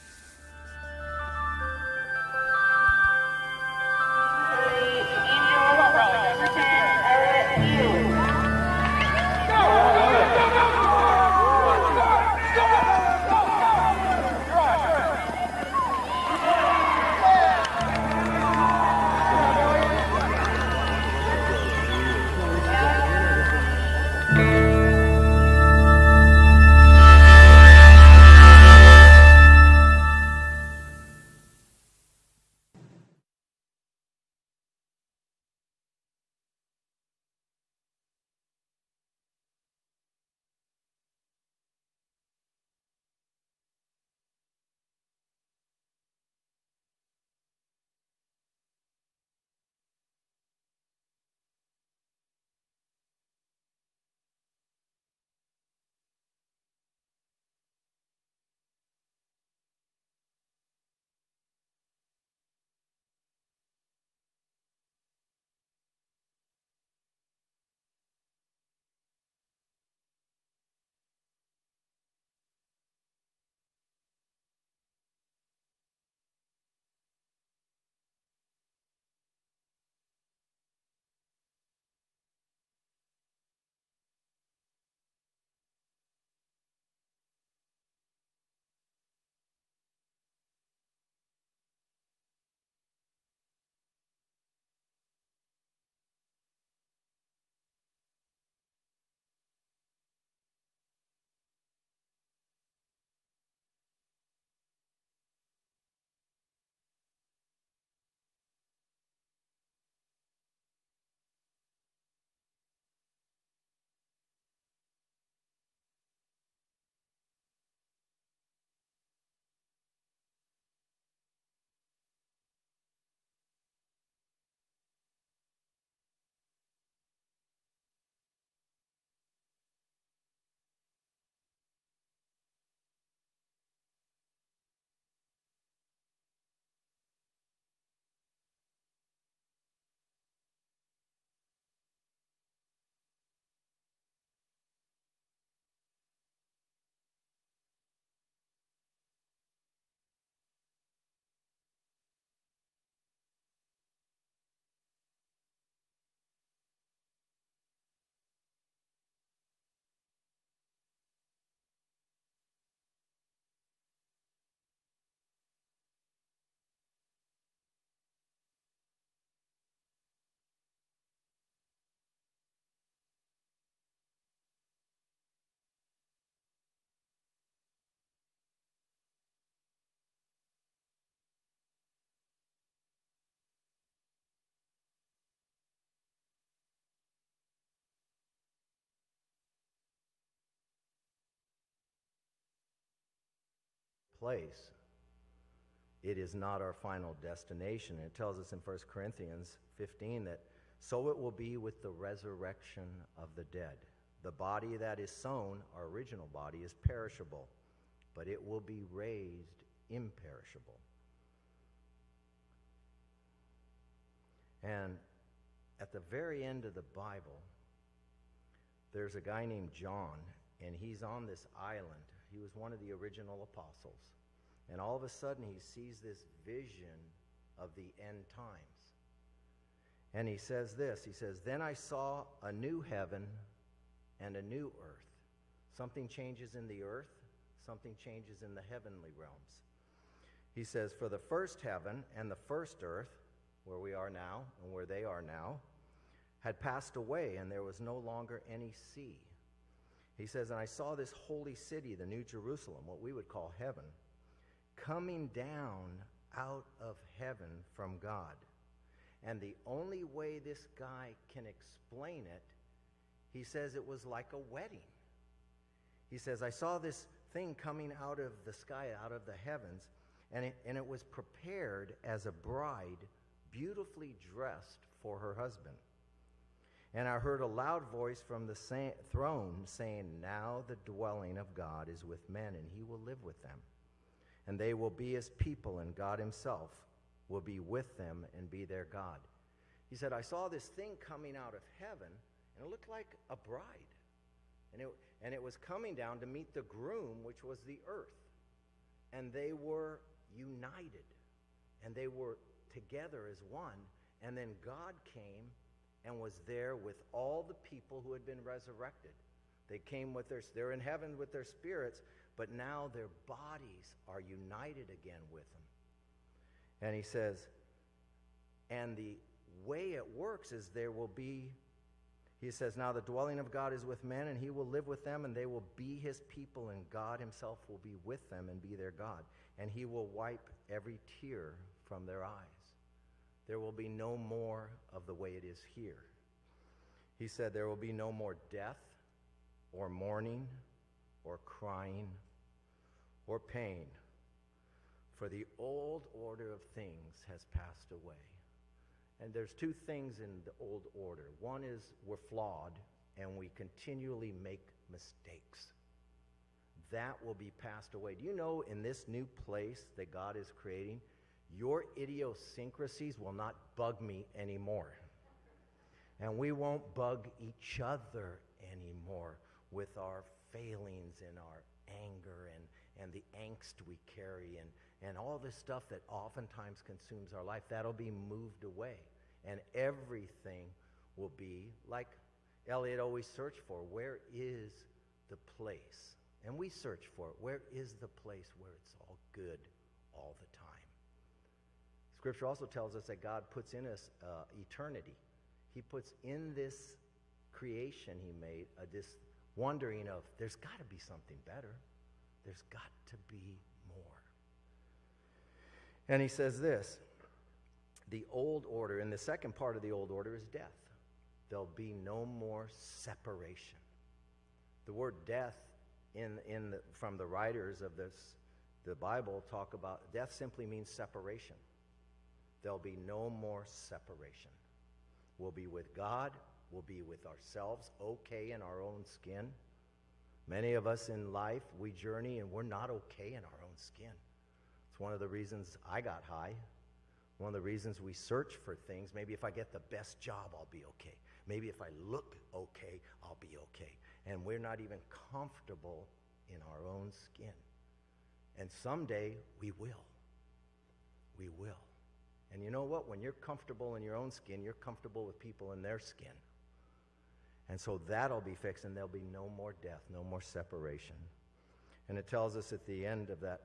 Place. It is not our final destination. It tells us in 1 Corinthians 15 that so it will be with the resurrection of the dead. The body that is sown, our original body, is perishable, but it will be raised imperishable. And at the very end of the Bible, there's a guy named John, and he's on this island. He was one of the original apostles. And all of a sudden, he sees this vision of the end times. And he says this, he says, "Then I saw a new heaven and a new earth." Something changes in the earth, something changes in the heavenly realms. He says, "For the first heaven and the first earth," where we are now and where they are now, "had passed away, and there was no longer any sea." He says, "And I saw this holy city, the New Jerusalem," what we would call heaven, "coming down out of heaven from God." And the only way this guy can explain it, he says it was like a wedding. He says, "I saw this thing coming out of the sky, out of the heavens, and it was prepared as a bride, beautifully dressed for her husband. And I heard a loud voice from the throne saying, 'Now the dwelling of God is with men, and he will live with them. And they will be his people, and God himself will be with them and be their God.'" He said, "I saw this thing coming out of heaven, and it looked like a bride. And it was coming down to meet the groom, which was the earth. And they were united, and they were together as one. And then God came and was there with all the people who had been resurrected. They came with they're in heaven with their spirits, but now their bodies are united again with them." And he says, and the way it works is there will be, he says, "Now the dwelling of God is with men, and he will live with them, and they will be his people, and God himself will be with them and be their God. And he will wipe every tear from their eyes." There will be no more of the way it is here. He said there will be no more death or mourning or crying or pain, for the old order of things has passed away. And there's two things in the old order. One is we're flawed and we continually make mistakes. That will be passed away. Do you know in this new place that God is creating, your idiosyncrasies will not bug me anymore. And we won't bug each other anymore with our failings and our anger and the angst we carry and all this stuff that oftentimes consumes our life. That'll be moved away. And everything will be like Eliot always searched for. Where is the place? And we search for it. Where is the place where it's all good all the time? Scripture also tells us that God puts in us eternity. He puts in this creation he made this wondering of, there's got to be something better. There's got to be more. And he says this, the old order, and the second part of the old order is death. There'll be no more separation. The word death from the writers of the Bible talk about, death simply means separation. There'll be no more separation. We'll be with God. We'll be with ourselves, okay in our own skin. Many of us in life, we journey and we're not okay in our own skin. It's one of the reasons I got high. One of the reasons we search for things. Maybe if I get the best job, I'll be okay. Maybe if I look okay, I'll be okay. And we're not even comfortable in our own skin. And someday we will. We will. And you know what? When you're comfortable in your own skin, you're comfortable with people in their skin. And so that'll be fixed, and there'll be no more death, no more separation. And it tells us at the end of that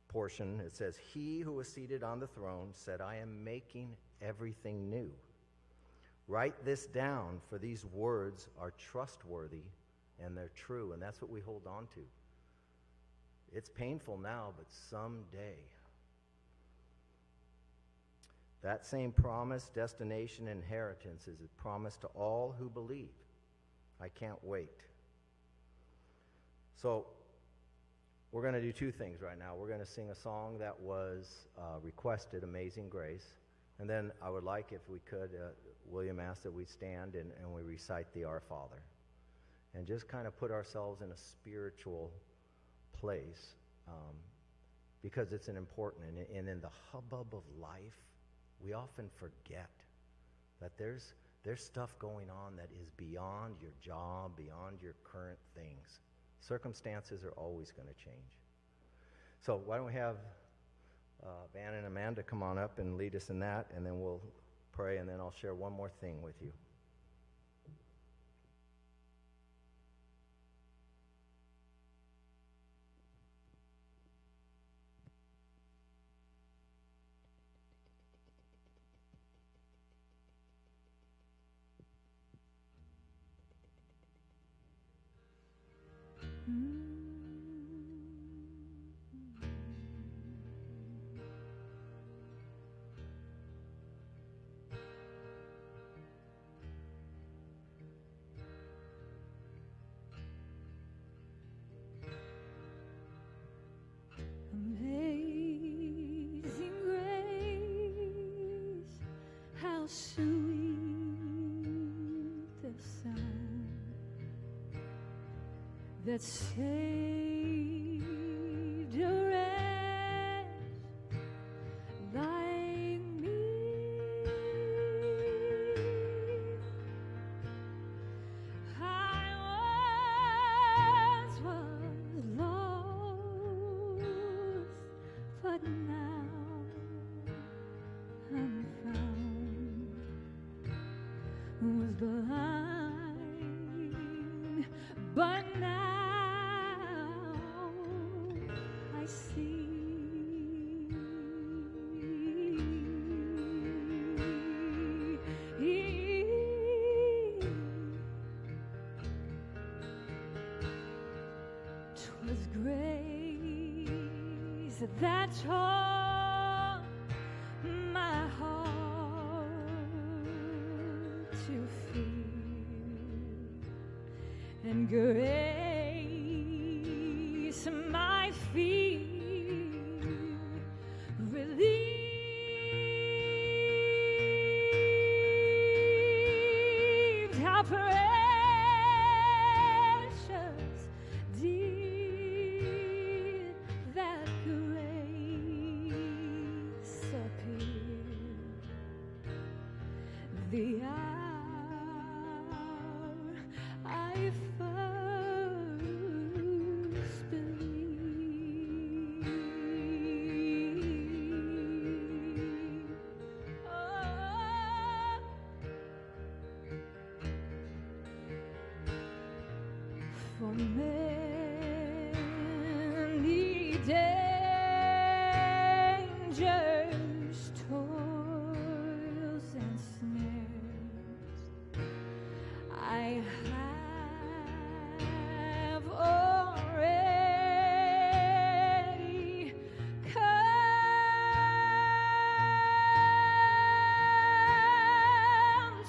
portion, it says, "He who was seated on the throne said, I am making everything new. Write this down, for these words are trustworthy and they're true." And that's what we hold on to. It's painful now, but someday that same promise, destination, inheritance is promised to all who believe. I can't wait. So we're going to do two things right now. We're going to sing a song that was requested, Amazing Grace. And then I would like, if we could, William asked that we stand and we recite the Our Father. And just kind of put ourselves in a spiritual place. Because it's an important, and in the hubbub of life, we often forget that there's stuff going on that is beyond your job, beyond your current things. Circumstances are always going to change. So why don't we have Van and Amanda come on up and lead us in that, and then we'll pray, and then I'll share one more thing with you.
Amazing grace, how sweet the sound that saved a wretch like me. I once was lost, but now I'm found. Was blind, but now I see. 'Twas grace that taught my heart to fear, and grace my fear relieved. How precious did that grace appear the hour I first believed. Oh, for many dangers, toils, and snares I have already come.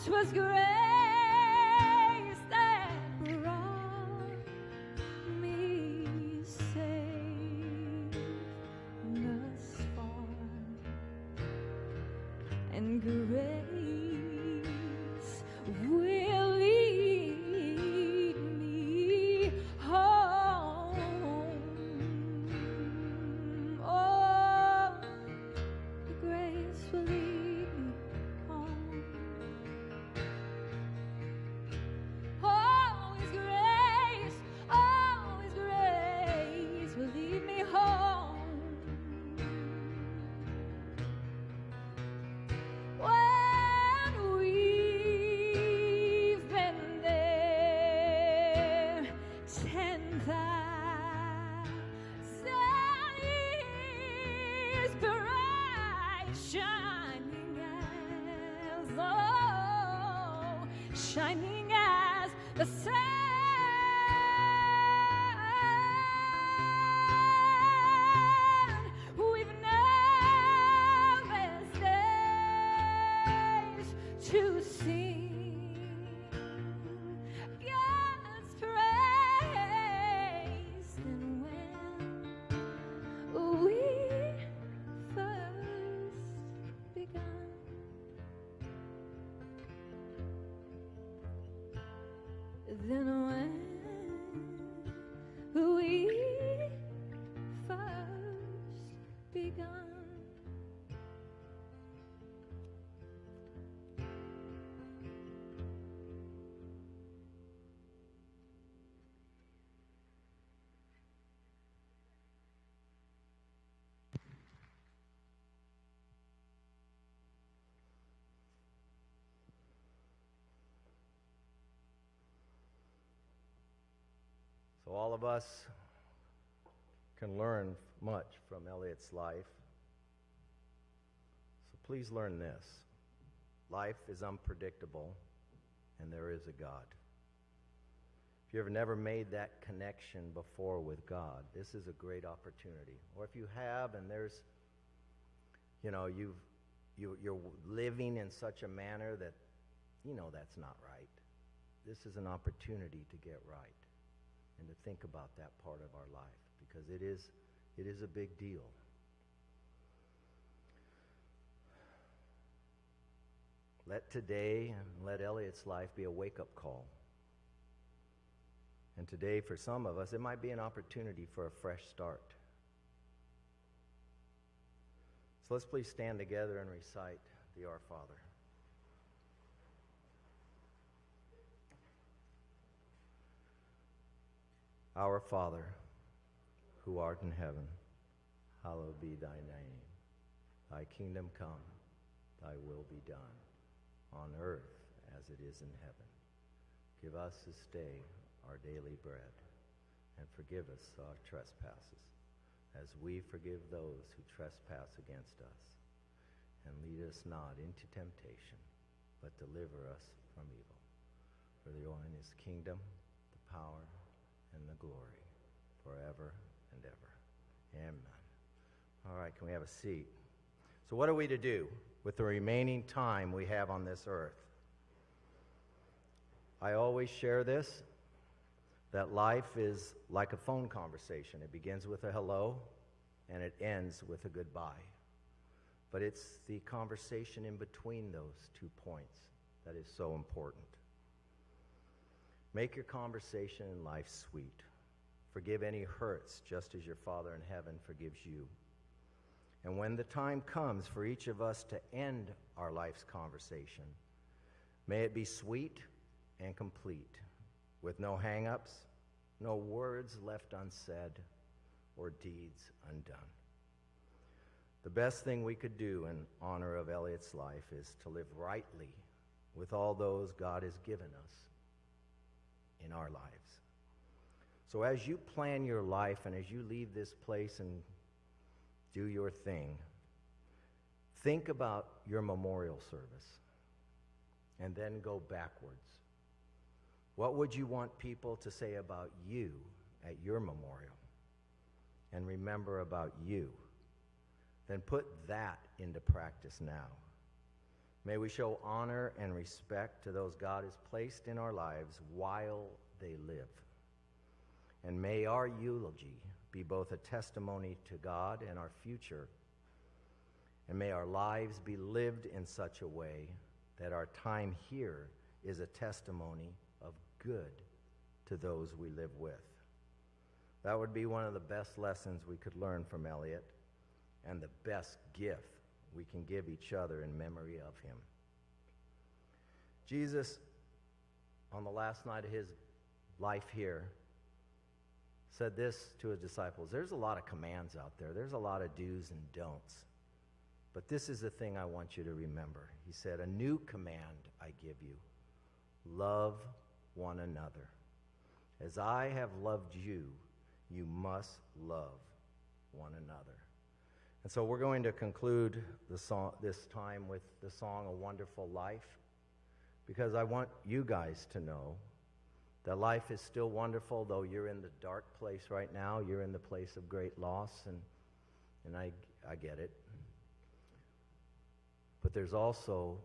'Twas grace that brought me safe thus far, and grace will lead me home. Oh, the grace will lead me home. Always grace will lead me home. When we've been there 10,000 years, bright shining as the sun. We've nervous days to sing God's praise. And when we first begun, then when we first begun.
So all of us can learn much from Eliot's life. So please learn this. Life is unpredictable, and there is a God. If you've never made that connection before with God, this is a great opportunity. Or if you have, and there's, you're living in such a manner that that's not right. This is an opportunity to get right and to think about that part of our life, because it is a big deal. Let today and let Eliot's life be a wake-up call. And today, for some of us, it might be an opportunity for a fresh start. So let's please stand together and recite the Our Father. Our Father, who art in heaven, hallowed be thy name. Thy kingdom come, thy will be done, on earth as it is in heaven. Give us this day our daily bread, and forgive us our trespasses, as we forgive those who trespass against us. And lead us not into temptation, but deliver us from evil. For thine is the kingdom, the power, and the glory, forever and ever. Amen. All right, can we have a seat? So what are we to do with the remaining time we have on this earth? I always share this, that life is like a phone conversation. It begins with a hello, and it ends with a goodbye. But it's the conversation in between those 2 points that is so important. Make your conversation in life sweet. Forgive any hurts, just as your Father in heaven forgives you. And when the time comes for each of us to end our life's conversation, may it be sweet and complete, with no hang-ups, no words left unsaid, or deeds undone. The best thing we could do in honor of Eliot's life is to live rightly with all those God has given us in our lives. So as you plan your life and as you leave this place and do your thing, think about your memorial service and then go backwards. What would you want people to say about you at your memorial? And remember about you. Then put that into practice now. May we show honor and respect to those God has placed in our lives while they live. And may our eulogy be both a testimony to God and our future. And may our lives be lived in such a way that our time here is a testimony of good to those we live with. That would be one of the best lessons we could learn from Eliot, and the best gift we can give each other in memory of him. Jesus, on the last night of his life here, said this to his disciples: there's a lot of commands out there. There's a lot of do's and don'ts. But this is the thing I want you to remember. He said, a new command I give you: love one another. As I have loved you, you must love one another. And so we're going to conclude this time with the song, A Wonderful Life, because I want you guys to know that life is still wonderful, though you're in the dark place right now. You're in the place of great loss, and I get it. But there's also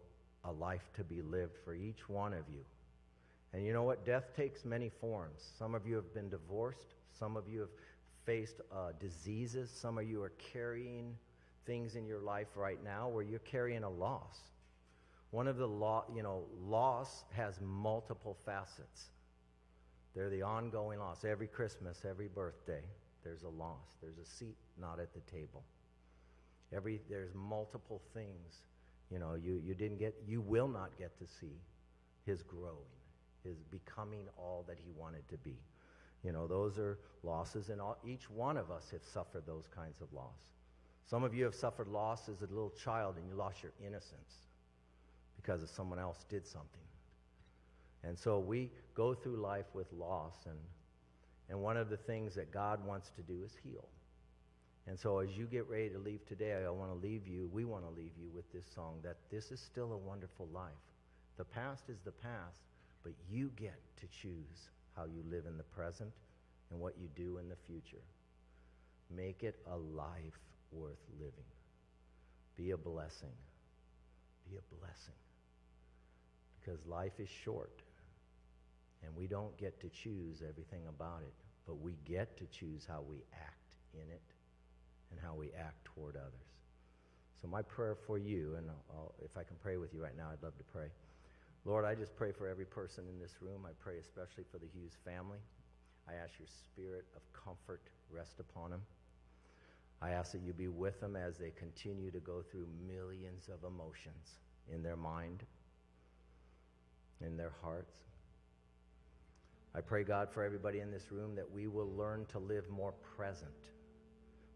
a life to be lived for each one of you. And you know what? Death takes many forms. Some of you have been divorced. Some of you have faced diseases. Some of you are carrying things in your life right now where you're carrying a loss. One of the loss has multiple facets. They're the ongoing loss. Every Christmas, every birthday, there's a loss. There's a seat not at the table. There's multiple things. You will not get to see his growing, his becoming all that he wanted to be. Those are losses, and each one of us have suffered those kinds of loss. Some of you have suffered loss as a little child, and you lost your innocence because of someone else did something. And so we go through life with loss, And one of the things that God wants to do is heal. And so as you get ready to leave today, we want to leave you with this song, that this is still a wonderful life. The past is the past, but you get to choose how you live in the present and what you do in the future. Make it a life worth living. Be a blessing. Be a blessing. Because life is short, and we don't get to choose everything about it, but we get to choose how we act in it and how we act toward others. So my prayer for you, and if I can pray with you right now, I'd love to pray. Lord, I just pray for every person in this room. I pray especially for the Hughes family. I ask your spirit of comfort rest upon them. I ask that you be with them as they continue to go through millions of emotions in their mind, in their hearts. I pray, God, for everybody in this room that we will learn to live more present.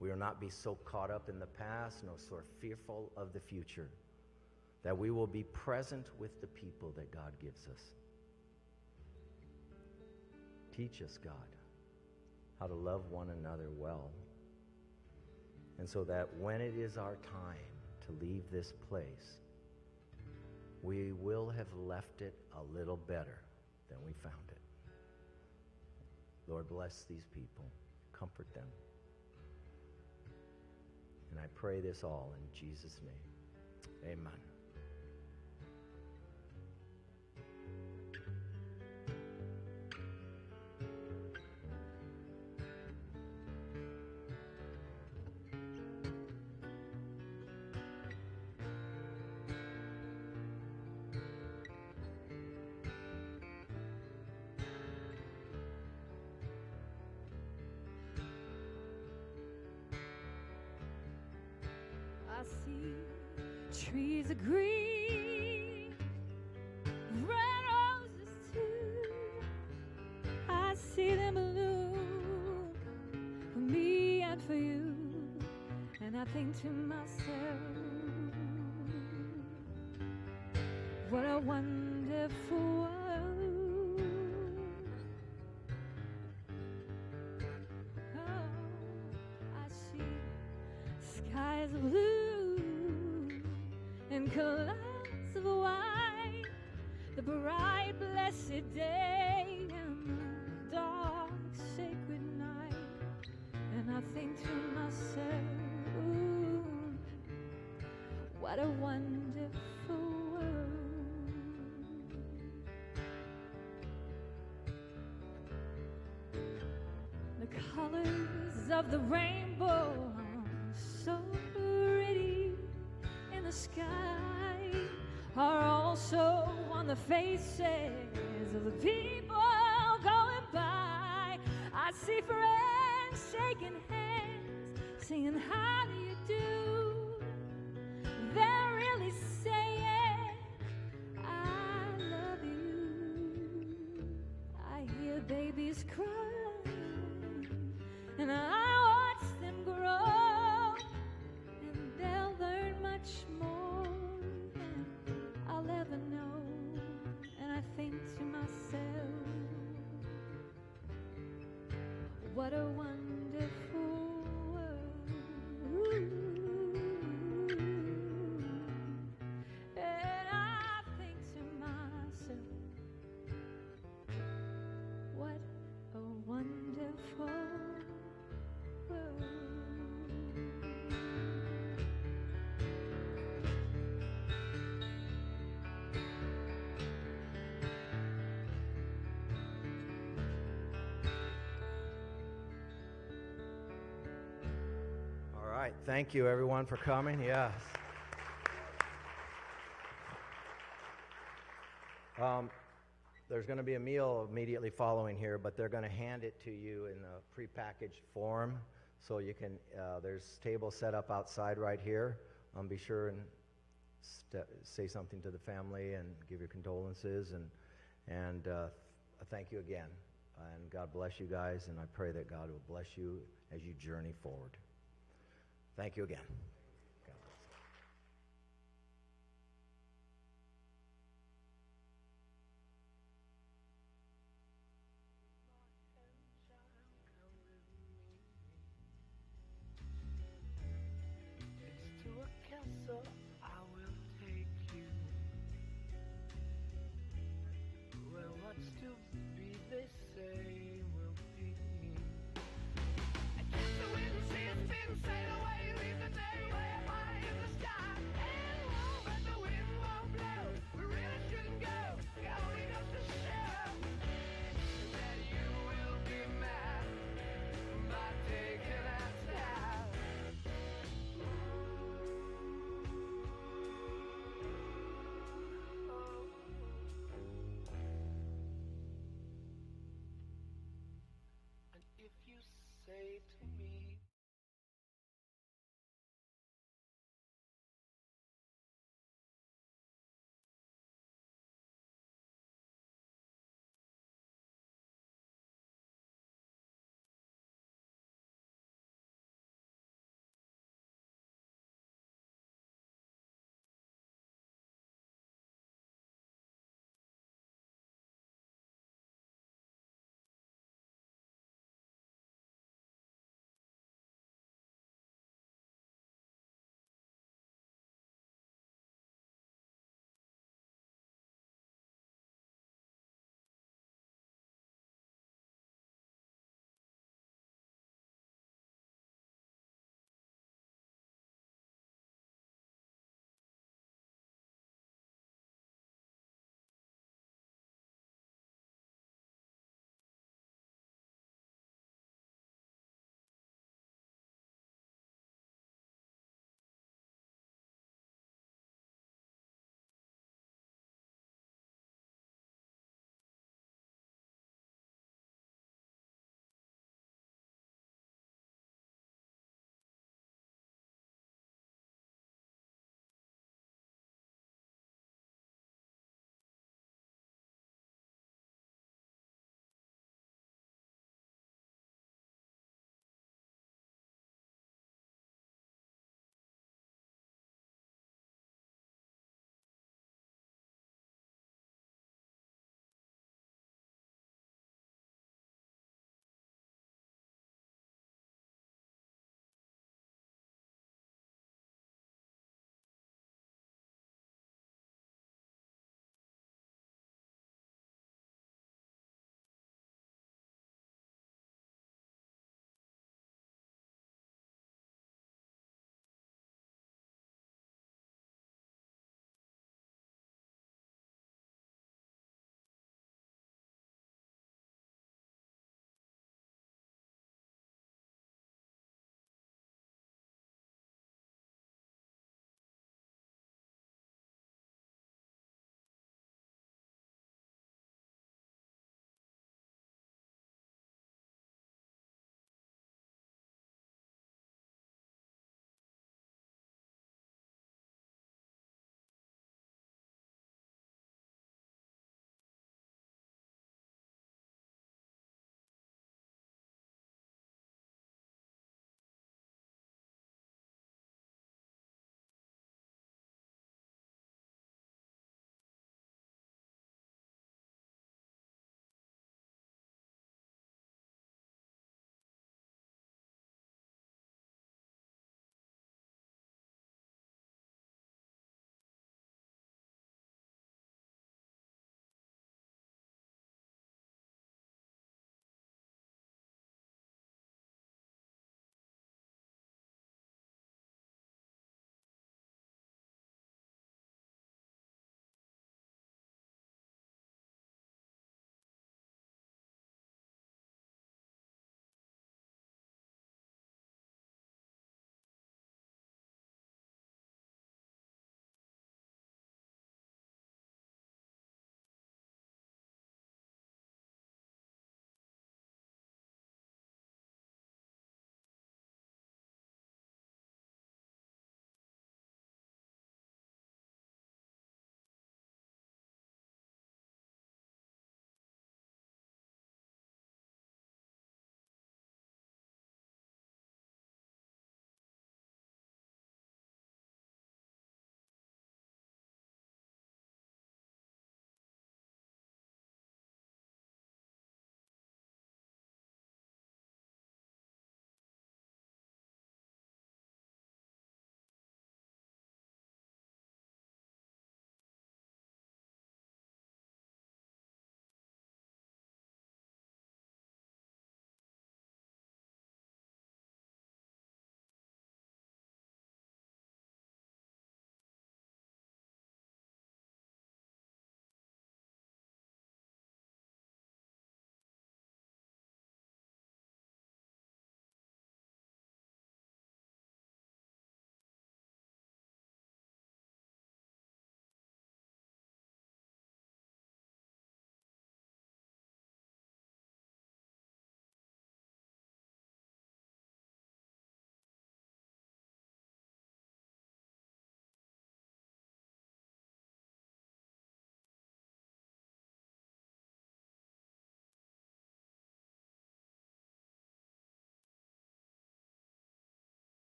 We will not be so caught up in the past, nor so fearful of the future, that we will be present with the people that God gives us. Teach us, God, how to love one another well. And so that when it is our time to leave this place, we will have left it a little better than we found it. Lord, bless these people. Comfort them. And I pray this all in Jesus' name. Amen.
I see trees of green, red roses too. I see them bloom for me and for you. And I think to myself, what a wonderful world. Oh, I see skies of blue and clouds of white, the bright blessed day and the dark sacred night. And I think to myself, ooh, what a wonderful world. The colors of the rainbow, so pretty in the sky, are also on the faces of the people going by. I see friends shaking hands, singing, how do you do? They're really saying, I love you. I hear babies cry, and I watch them grow, and they'll learn much more than I'll ever know. And I think to myself, what a wonderful world. And I think to myself, what a wonderful world.
All right. Thank you, everyone, for coming. Yes. There's going to be a meal immediately following here, but they're going to hand it to you in a prepackaged form. So you can, there's tables set up outside right here. Be sure and say something to the family and give your condolences. And thank you again. And God bless you guys, and I pray that God will bless you as you journey forward. Thank you again. God bless.
say to me,